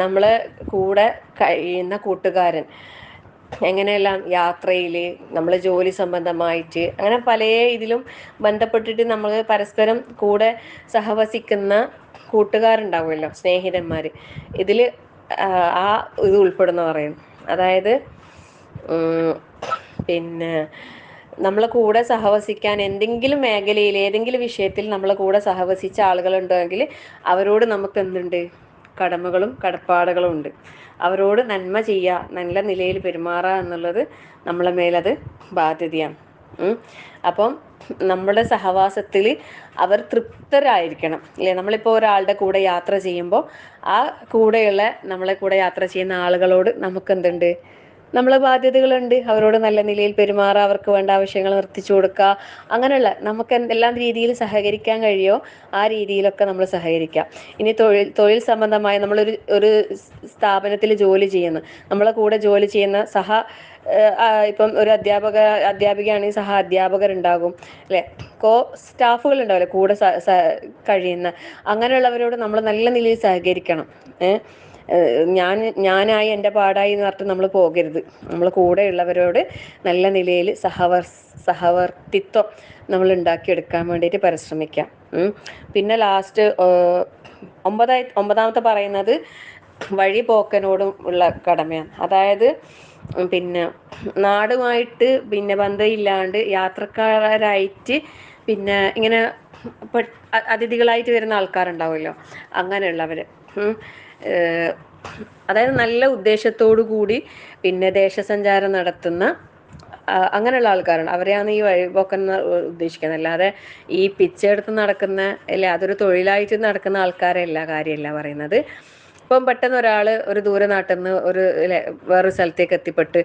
നമ്മളെ കൂടെ കഴിയുന്ന കൂട്ടുകാരൻ. എങ്ങനെയെല്ലാം യാത്രയിൽ, നമ്മൾ ജോലി സംബന്ധമായിട്ട്, അങ്ങനെ പല ഇതിലും ബന്ധപ്പെട്ടിട്ട് നമ്മൾ പരസ്പരം കൂടെ സഹവസിക്കുന്ന കൂട്ടുകാരുണ്ടാവുമല്ലോ, സ്നേഹിതന്മാർ. ഇതിൽ ഇത് ഉൾപ്പെടുന്ന പറയും. അതായത് നമ്മളെ കൂടെ സഹവസിക്കാൻ എന്തെങ്കിലും മേഖലയിൽ ഏതെങ്കിലും വിഷയത്തിൽ നമ്മളെ കൂടെ സഹവസിച്ച ആളുകളുണ്ടെങ്കിൽ അവരോട് നമുക്ക് എന്തുണ്ട്? കടമകളും കടപ്പാടുകളും ഉണ്ട്. അവരോട് നന്മ ചെയ്യുക, നല്ല നിലയിൽ പെരുമാറുക എന്നുള്ളത് നമ്മളെ മേലത് ബാധ്യതയാണ്. അപ്പം നമ്മുടെ സഹവാസത്തിൽ അവർ തൃപ്തരായിരിക്കണം അല്ലേ? നമ്മളിപ്പോൾ ഒരാളുടെ കൂടെ യാത്ര ചെയ്യുമ്പോൾ ആ കൂടെയുള്ള നമ്മളെ കൂടെ യാത്ര ചെയ്യുന്ന ആളുകളോട് നമുക്ക് എന്തുണ്ട്? നമ്മളെ ബാധ്യതകളുണ്ട്. അവരോട് നല്ല നിലയിൽ പെരുമാറുക, അവർക്ക് വേണ്ട ആവശ്യങ്ങൾ നിർത്തിച്ചു കൊടുക്കുക, അങ്ങനെയുള്ള നമുക്ക് എന്തെല്ലാം രീതിയിൽ സഹകരിക്കാൻ കഴിയുമോ ആ രീതിയിലൊക്കെ നമ്മൾ സഹകരിക്കുക. ഇനി തൊഴിൽ സംബന്ധമായ നമ്മളൊരു സ്ഥാപനത്തിൽ ജോലി ചെയ്യുന്നു, നമ്മളെ കൂടെ ജോലി ചെയ്യുന്ന ഇപ്പം ഒരു അധ്യാപികയാണെങ്കിൽ സഹ അധ്യാപകരുണ്ടാകും അല്ലേ? സ്റ്റാഫുകൾ ഉണ്ടാവില്ലേ കൂടെ കഴിയുന്ന, അങ്ങനെയുള്ളവരോട് നമ്മൾ നല്ല നിലയിൽ സഹകരിക്കണം. ഞാനായി എൻ്റെ പാടായി എന്ന് പറഞ്ഞിട്ട് നമ്മൾ പോകരുത്. നമ്മൾ കൂടെയുള്ളവരോട് നല്ല നിലയിൽ സഹവർത്തിത്വം നമ്മൾ ഉണ്ടാക്കിയെടുക്കാൻ വേണ്ടിയിട്ട് പരിശ്രമിക്കാം. പിന്നെ ലാസ്റ്റ് ഒമ്പതാമത്തെ പറയുന്നത് വഴിപോക്കനോടും ഉള്ള കടമയാണ്. അതായത് നാടുമായിട്ട് ബന്ധമില്ലാണ്ട് യാത്രക്കാരായിട്ട് ഇങ്ങനെ അതിഥികളായിട്ട് വരുന്ന ആൾക്കാരുണ്ടാവുമല്ലോ, അങ്ങനെയുള്ളവർ. അതായത് നല്ല ഉദ്ദേശത്തോടു കൂടി ദേശസഞ്ചാരം നടത്തുന്ന അങ്ങനെയുള്ള ആൾക്കാരാണ്, അവരെയാണ് ഈ വഴിപോക്കെന്ന് ഉദ്ദേശിക്കുന്നത്. അല്ലാതെ ഈ പിച്ചെടുത്ത് നടക്കുന്ന അല്ലെ അതൊരു തൊഴിലായിട്ട് നടക്കുന്ന ആൾക്കാരല്ല കാര്യമല്ല പറയുന്നത്. ഇപ്പം പെട്ടെന്ന് ഒരാൾ ഒരു ദൂരെ നാട്ടിൽ നിന്ന് ഒരു വേറൊരു സ്ഥലത്തേക്ക് എത്തിപ്പെട്ട്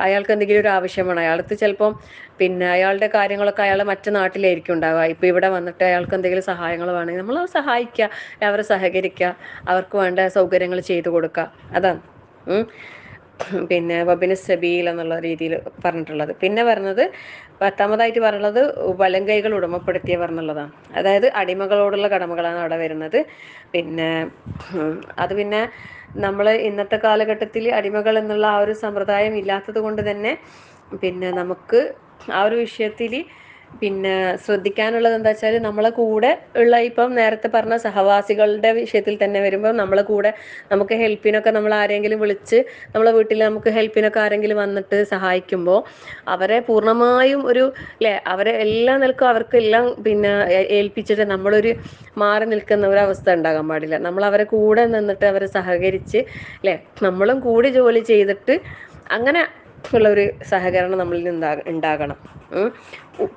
അയാൾക്ക് എന്തെങ്കിലും ഒരു ആവശ്യമാണ്, അയാൾക്ക് ചിലപ്പം പിന്നെ അയാളുടെ കാര്യങ്ങളൊക്കെ അയാൾ മറ്റു നാട്ടിലായിരിക്കും ഉണ്ടാവുക. ഇപ്പം ഇവിടെ വന്നിട്ട് അയാൾക്ക് എന്തെങ്കിലും സഹായങ്ങൾ വേണമെങ്കിൽ നമ്മൾ സഹായിക്കുക, അവരെ സഹകരിക്കുക, അവർക്ക് വേണ്ട സൗകര്യങ്ങൾ ചെയ്തു കൊടുക്കുക, അതാണ് പിന്നെ വബിന് സബീൽ എന്നുള്ള രീതിയിൽ പറഞ്ഞിട്ടുള്ളത്. പിന്നെ പറഞ്ഞത് 10ാമതായിട്ട് പറയുന്നത് വലങ്കൈകൾ ഉടമപ്പെടുത്തിയ പറഞ്ഞുള്ളതാണ്. അതായത് അടിമകളോടുള്ള കടമകളാണ് അവിടെ വരുന്നത്. പിന്നെ അത് പിന്നെ നമ്മൾ ഇന്നത്തെ കാലഘട്ടത്തിൽ അടിമകൾ എന്നുള്ള ആ ഒരു സമ്പ്രദായം ഇല്ലാത്തത് കൊണ്ട് തന്നെ പിന്നെ നമുക്ക് ആ ഒരു വിഷയത്തിൽ പിന്നെ ശ്രദ്ധിക്കാനുള്ളത് എന്താ വെച്ചാൽ നമ്മളെ കൂടെ ഉള്ള ഇപ്പം നേരത്തെ പറഞ്ഞ സഹവാസികളുടെ വിഷയത്തിൽ തന്നെ വരുമ്പോൾ നമ്മളെ കൂടെ നമുക്ക് ഹെൽപ്പിനൊക്കെ നമ്മൾ ആരെങ്കിലും വിളിച്ച് നമ്മളെ വീട്ടിൽ നമുക്ക് ഹെൽപ്പിനൊക്കെ ആരെങ്കിലും വന്നിട്ട് സഹായിക്കുമ്പോൾ അവരെ പൂർണ്ണമായും ഒരു അവരെ എല്ലാ നിലക്കും അവർക്കെല്ലാം പിന്നെ ഏൽപ്പിച്ചിട്ട് നമ്മളൊരു മാറി നിൽക്കുന്ന ഒരവസ്ഥ ഉണ്ടാകാൻ പാടില്ല. നമ്മൾ അവരെ കൂടെ നിന്നിട്ട് അവരെ സഹകരിച്ച് നമ്മളും കൂടി ജോലി ചെയ്തിട്ട് അങ്ങനെ ഉള്ള ഒരു സഹകരണം നമ്മളിൽ നിന്ന് ഉണ്ടാകണം.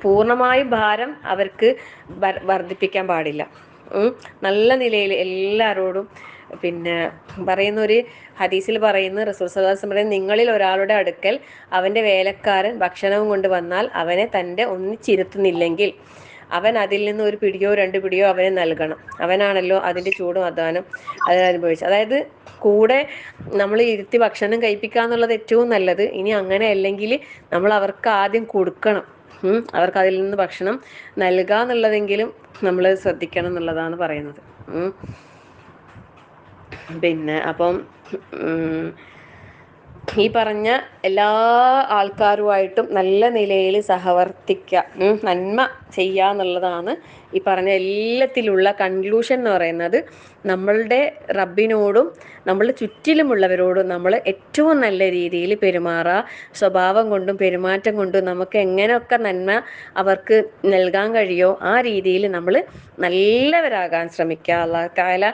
പൂർണ്ണമായും ഭാരം അവർക്ക് വർദ്ധിപ്പിക്കാൻ പാടില്ല. നല്ല നിലയിൽ എല്ലാവരോടും പിന്നെ പറയുന്ന ഒരു ഹദീസിൽ പറയുന്ന റസൂൽ സല്ലല്ലാഹു അലൈഹി വസല്ലം നിങ്ങളിൽ ഒരാളുടെ അടുക്കൽ അവൻ്റെ വേലക്കാരൻ ഭക്ഷണവും കൊണ്ട് വന്നാൽ അവനെ തൻ്റെ ഒന്നിച്ചിരുത്തുന്നില്ലെങ്കിൽ അവൻ അതിൽ നിന്ന് ഒരു പിടിയോ 2 പിടിയോ അവന് നൽകണം. അവനാണല്ലോ അതിൻ്റെ ചൂടും അധ്വാനം അതിനനുഭവിച്ചത്. അതായത് കൂടെ നമ്മൾ ഇരുത്തി ഭക്ഷണം കഴിപ്പിക്കുക എന്നുള്ളത് ഏറ്റവും നല്ലത്. ഇനി അങ്ങനെ അല്ലെങ്കിൽ നമ്മൾ അവർക്ക് ആദ്യം കൊടുക്കണം, അവർക്ക് അതിൽ നിന്ന് ഭക്ഷണം നൽകുക എന്നുള്ളതെങ്കിലും നമ്മൾ ശ്രദ്ധിക്കണം എന്നുള്ളതാണ് പറയുന്നത്. പിന്നെ അപ്പം ഈ പറഞ്ഞ എല്ലാ ആൾക്കാരുമായിട്ടും നല്ല നിലയിൽ സഹവർത്തിക്കുക, നന്മ ചെയ്യുക എന്നുള്ളതാണ് ഈ പറഞ്ഞ എല്ലാത്തിലുള്ള കൺക്ലൂഷൻ എന്ന് പറയുന്നത്. നമ്മളുടെ റബ്ബിനോടും നമ്മളുടെ ചുറ്റിലുമുള്ളവരോടും നമ്മൾ ഏറ്റവും നല്ല രീതിയിൽ പെരുമാറുക. സ്വഭാവം കൊണ്ടും പെരുമാറ്റം കൊണ്ടും നമുക്ക് എങ്ങനെയൊക്കെ നന്മ അവർക്ക് നൽകാൻ കഴിയുമോ ആ രീതിയിൽ നമ്മൾ നല്ലവരാകാൻ ശ്രമിക്കുക. അല്ലാഹു തആല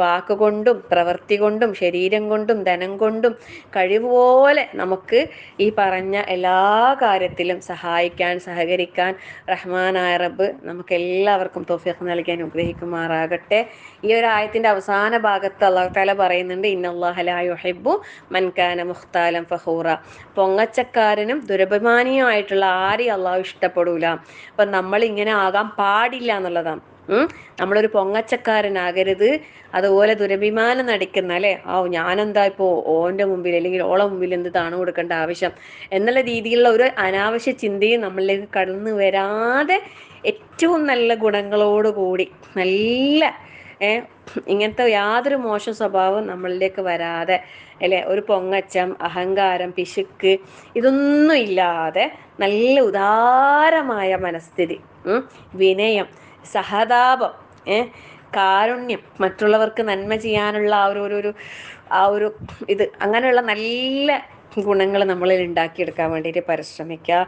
വാക്കുകൊണ്ടും പ്രവൃത്തി കൊണ്ടും ശരീരം കൊണ്ടും ധനം കൊണ്ടും കഴിവുപോലെ നമുക്ക് ഈ പറഞ്ഞ എല്ലാ കാര്യത്തിലും സഹായിക്കാൻ സഹകരിക്കാൻ റഹ്മാനായ റബ്ബ് നമുക്ക് എല്ലാവർക്കും തൗഫീഖ് നൽകി അനുഗ്രഹിക്കുമാറാകട്ടെ. ഈ ഒരു ആയത്തിന്റെ അവസാന ഭാഗത്ത് അല്ലാഹു തആല പറയുന്നുണ്ട്, ഇന്നല്ലാഹ ലാ യുഹിബ്ബു മൻ കാന മുഖ്താലൻ ഫഖൂറ. പൊങ്ങച്ചക്കാരനും ദുരഭിമാനിയുമായിട്ടുള്ള ആരെയും അള്ളാഹു ഇഷ്ടപ്പെടൂല. അപ്പം നമ്മൾ ഇങ്ങനെ ആകാൻ പാടില്ല എന്നുള്ളതാണ്. നമ്മളൊരു പൊങ്ങച്ചക്കാരനാകരുത്. അതുപോലെ ദുരഭിമാനം നടിക്കുന്ന ഞാനെന്താ ഇപ്പോൾ ഓൻ്റെ മുമ്പിൽ അല്ലെങ്കിൽ ഓളെ മുമ്പിൽ എന്ത് താണു കൊടുക്കേണ്ട ആവശ്യം എന്നുള്ള രീതിയിലുള്ള ഒരു അനാവശ്യ ചിന്തയും നമ്മളിലേക്ക് കടന്നു വരാതെ ഏറ്റവും നല്ല ഗുണങ്ങളോടുകൂടി നല്ല ഇങ്ങനത്തെ യാതൊരു മോശം സ്വഭാവം നമ്മളിലേക്ക് വരാതെ ഒരു പൊങ്ങച്ചം, അഹങ്കാരം, പിശുക്ക് ഇതൊന്നും ഇല്ലാതെ നല്ല ഉദാരമായ മനസ്ഥിതി, വിനയം, സഹതാപം, കാരുണ്യം, മറ്റുള്ളവർക്ക് നന്മ ചെയ്യാനുള്ള ആ ഒരു ഇത് അങ്ങനെയുള്ള നല്ല ഗുണങ്ങൾ നമ്മളിൽ ഉണ്ടാക്കിയെടുക്കാൻ വേണ്ടിയിട്ട് പരിശ്രമിക്കുക.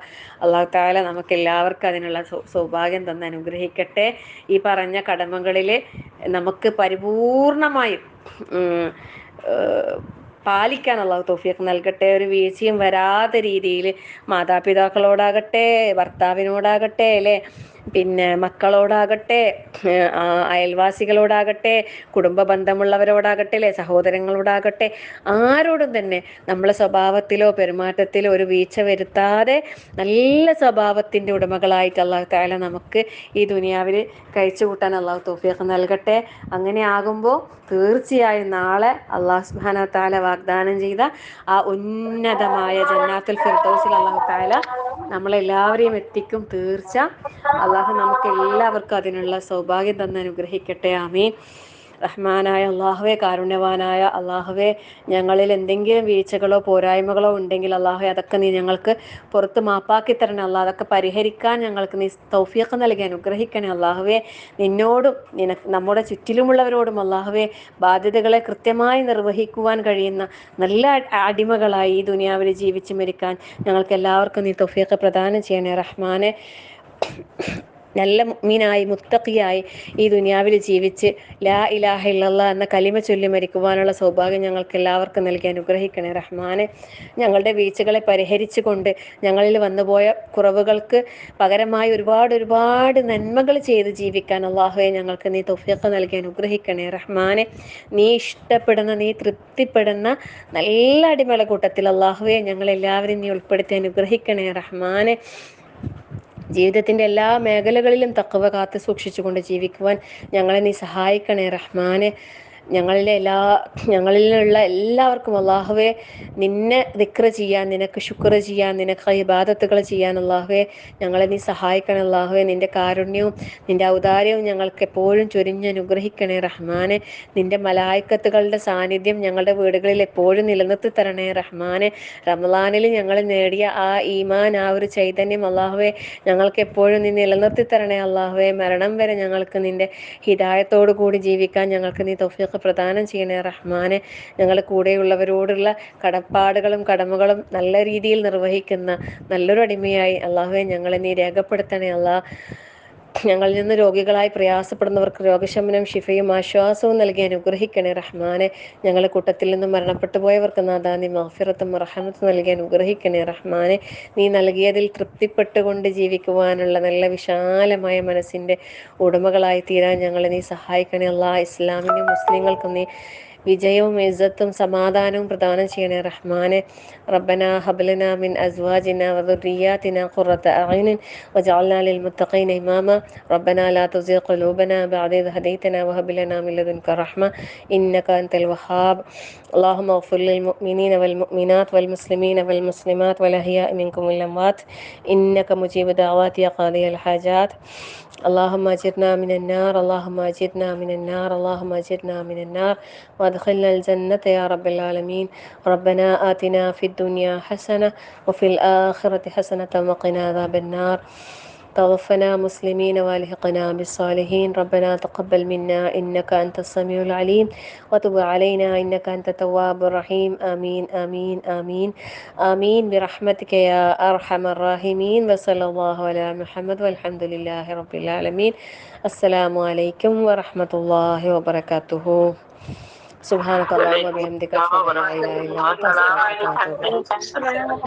അല്ലാഹു തആല നമുക്ക് എല്ലാവർക്കും അതിനുള്ള സൗഭാഗ്യം തന്ന് അനുഗ്രഹിക്കട്ടെ. ഈ പറഞ്ഞ കടമകളിൽ നമുക്ക് പരിപൂർണമായും പാലിക്കാൻ അല്ലാഹു തൗഫീഖ് നൽകട്ടെ. ഒരു വീഴ്ചയും വരാത്ത രീതിയിൽ മാതാപിതാക്കളോടാകട്ടെ, ഭർത്താവിനോടാകട്ടെ, പിന്നെ മക്കളോടാകട്ടെ, അയൽവാസികളോടാകട്ടെ, കുടുംബ ബന്ധമുള്ളവരോടാകട്ടെ, സഹോദരങ്ങളോടാകട്ടെ, ആരോടും തന്നെ നമ്മളെ സ്വഭാവത്തിലോ പെരുമാറ്റത്തിലോ ഒരു വീഴ്ച വരുത്താതെ നല്ല സ്വഭാവത്തിൻ്റെ ഉടമകളായിട്ട് അല്ലാഹു തആല നമുക്ക് ഈ ദുനിയാവിൽ കഴിച്ചു കൂട്ടാൻ അല്ലാഹു തൗഫീഖ് നൽകട്ടെ. അങ്ങനെ ആകുമ്പോൾ തീർച്ചയായും നാളെ അല്ലാഹു സുബ്ഹാനഹു വ തആല വാഗ്ദാനം ചെയ്ത ആ ഉന്നതമായ ജന്നാത്തുൽ ഫിർദൗസിൽ അല്ലാഹു തആല നമ്മളെല്ലാവരെയും എത്തിക്കും തീർച്ച. അള്ളാഹു നമുക്ക് എല്ലാവർക്കും അതിനുള്ള സൗഭാഗ്യം തന്ന് അനുഗ്രഹിക്കട്ടെ. ആമീൻ. റഹ്മാനായ അള്ളാഹുവേ, കാരുണ്യവാനായ അള്ളാഹുവേ, ഞങ്ങളിൽ എന്തെങ്കിലും വീഴ്ചകളോ പോരായ്മകളോ ഉണ്ടെങ്കിൽ അള്ളാഹുവേ അതൊക്കെ നീ ഞങ്ങൾക്ക് പുറത്ത് മാപ്പാക്കി തരണേ അള്ളാഹ്. അതൊക്കെ പരിഹരിക്കാൻ ഞങ്ങൾക്ക് നീ തൗഫീഖ് നൽകി അനുഗ്രഹിക്കണേ അള്ളാഹുവേ. നിന്നോടും നമ്മുടെ ചുറ്റിലുമുള്ളവരോടും അള്ളാഹുവേ ബാധ്യതകളെ കൃത്യമായി നിർവഹിക്കുവാൻ കഴിയുന്ന നല്ല അടിമകളായി ഈ ദുനിയാവിൽ ജീവിച്ച് മരിക്കാൻ ഞങ്ങൾക്ക് എല്ലാവർക്കും നീ തൗഫീഖ് പ്രദാനം ചെയ്യണേ റഹ്മാനെ. നല്ല മുഅ്മിനായി മുത്തഖിയായി ഈ ദുനിയാവിൽ ജീവിച്ച് ലാ ഇലാഹ ഇല്ലല്ലാഹ് എന്ന കലിമ ചൊല്ലി മരിക്കുവാനുള്ള സൗഭാഗ്യം ഞങ്ങൾക്ക് എല്ലാവർക്കും നൽകി അനുഗ്രഹിക്കണേ റഹ്മാനെ. ഞങ്ങളുടെ വീഴ്ചകളെ പരിഹരിച്ചു കൊണ്ട് ഞങ്ങളിൽ വന്നുപോയ കുറവുകൾക്ക് പകരമായി ഒരുപാട് നന്മകൾ ചെയ്ത് ജീവിക്കാൻ അല്ലാഹുവേ ഞങ്ങൾക്ക് നീ തൗഫീഖ് നൽകി അനുഗ്രഹിക്കണേ റഹ്മാനെ. നീ ഇഷ്ടപ്പെടുന്ന, നീ തൃപ്തിപ്പെടുന്ന നല്ല അടിമകളെ കൂട്ടത്തിൽ അല്ലാഹുവേ ഞങ്ങളെല്ലാവരും നീ ഉൾപ്പെടുത്തി അനുഗ്രഹിക്കണേ റഹ്മാനെ. ജീവിതത്തിൻ്റെ എല്ലാ മേഖലകളിലും തഖ്വ കാത്തു സൂക്ഷിച്ചുകൊണ്ട് ജീവിക്കുവാൻ ഞങ്ങളെ നീ സഹായിക്കണേ റഹ്മാനെ. ഞങ്ങളിലുള്ള എല്ലാവർക്കും അല്ലാഹുവേ നിന്നെ ദിക്ർ ചെയ്യാൻ, നിനക്ക് ശുക്ർ ചെയ്യാൻ, നിനക്ക് ഇബാദത്തുകൾ ചെയ്യാൻ അല്ലാഹുവേ ഞങ്ങളെ നീ സഹായിക്കണേ അല്ലാഹുവേ. നിന്റെ കാരുണ്യവും നിന്റെ ഔദാര്യവും ഞങ്ങൾക്ക് എപ്പോഴും ചൊരിഞ്ഞനുഗ്രഹിക്കണേ റഹ്മാനെ. നിന്റെ മലായിക്കത്തുകളുടെ സാന്നിധ്യം ഞങ്ങളുടെ വീടുകളിൽ എപ്പോഴും നിലനിർത്തി തരണേ റഹ്മാനെ. റമളാനിൽ ഞങ്ങൾ നേടിയ ആ ഈമാൻ, ആ ഒരു ചൈതന്യം അല്ലാഹുവേ ഞങ്ങൾക്ക് എപ്പോഴും നീ നിലനിർത്തി തരണേ അല്ലാഹുവേ. മരണം വരെ ഞങ്ങൾക്ക് നിന്റെ ഹിദായത്തോടു കൂടി ജീവിക്കാൻ ഞങ്ങൾക്ക് നീ തൗഫീഖ് പ്രദാനം ചെയ്യണേ റഹ്മാനെ. ഞങ്ങളുടെ കൂടെയുള്ളവരോടുള്ള കടപ്പാടുകളും കടമകളും നല്ല രീതിയിൽ നിർവഹിക്കുന്ന നല്ലൊരു അടിമയായി അല്ലാഹുവേ ഞങ്ങളെ നീ രേഖപ്പെടുത്തണേ അല്ലാഹ്. ഞങ്ങളിൽ നിന്ന് രോഗികളായി പ്രയാസപ്പെടുന്നവർക്ക് രോഗശമനം, ശിഫയും ആശ്വാസവും നൽകി അനുഗ്രഹിക്കണേ റഹ്മാനെ. ഞങ്ങളുടെ കൂട്ടത്തിൽ നിന്നും മരണപ്പെട്ടു പോയവർക്ക് നാഥാ നീ മഗ്ഫിറത്തും റഹ്മത്തും നൽകി അനുഗ്രഹിക്കണേ റഹ്മാനെ. നീ നൽകിയതിൽ തൃപ്തിപ്പെട്ടുകൊണ്ട് ജീവിക്കുവാനുള്ള നല്ല വിശാലമായ മനസ്സിൻ്റെ ഉടമകളായി തീരാൻ ഞങ്ങളെ നീ സഹായിക്കണേ അല്ലാഹ്. ഇസ്ലാമിനും മുസ്ലിങ്ങൾക്കും നീ വിജയവും ഇസ്സത്തും സമാധാനവും പ്രദാനം ചെയ്യണേ റഹ്മാനെ. റബ്ബനാ ഹബ്ലനാ മിൻ അസ്വാജിനാ വദുർരിയ്യാതിനാ ഖുറത അഅ്യുനിൻ വജഅൽനാ ലിൽമുത്തഖീന ഇമാമാ. റബ്ബനാ ലാ തുസിഗ് ഖുലൂബനാ ബഅദ ഇദ് ഹദൈതനാ വഹബ് ലനാ മിൻ ലദുൻക റഹ്മ ഇന്നക അൻതൽ വഹാബ്. اللهم اغفر للمؤمنين والمؤمنات والمسلمين والمسلمات والأحياء منكم والأموات إنك مجيب دعوات يا قاضي الحاجات. اللهم أجرنا من النار، اللهم أجرنا من النار، اللهم أجرنا من النار وادخلنا الجنة يا رب العالمين. ربنا آتنا في الدنيا حسنة وفي الآخرة حسنة وقنا عذاب النار. توفنا مسلمين والحقنا بالصالحين. ربنا تقبل منا إنك أنت السميع العليم وتب علينا إنك أنت التواب الرحيم. آمين آمين آمين آمين برحمتك يا أرحم الراحمين. وصلى الله على محمد والحمد لله رب العالمين. السلام عليكم ورحمة الله وبركاته. سبحانك اللهم وبحمدك أشهد أن لا إله إلا أنت أستغفرك وأتوب إليك.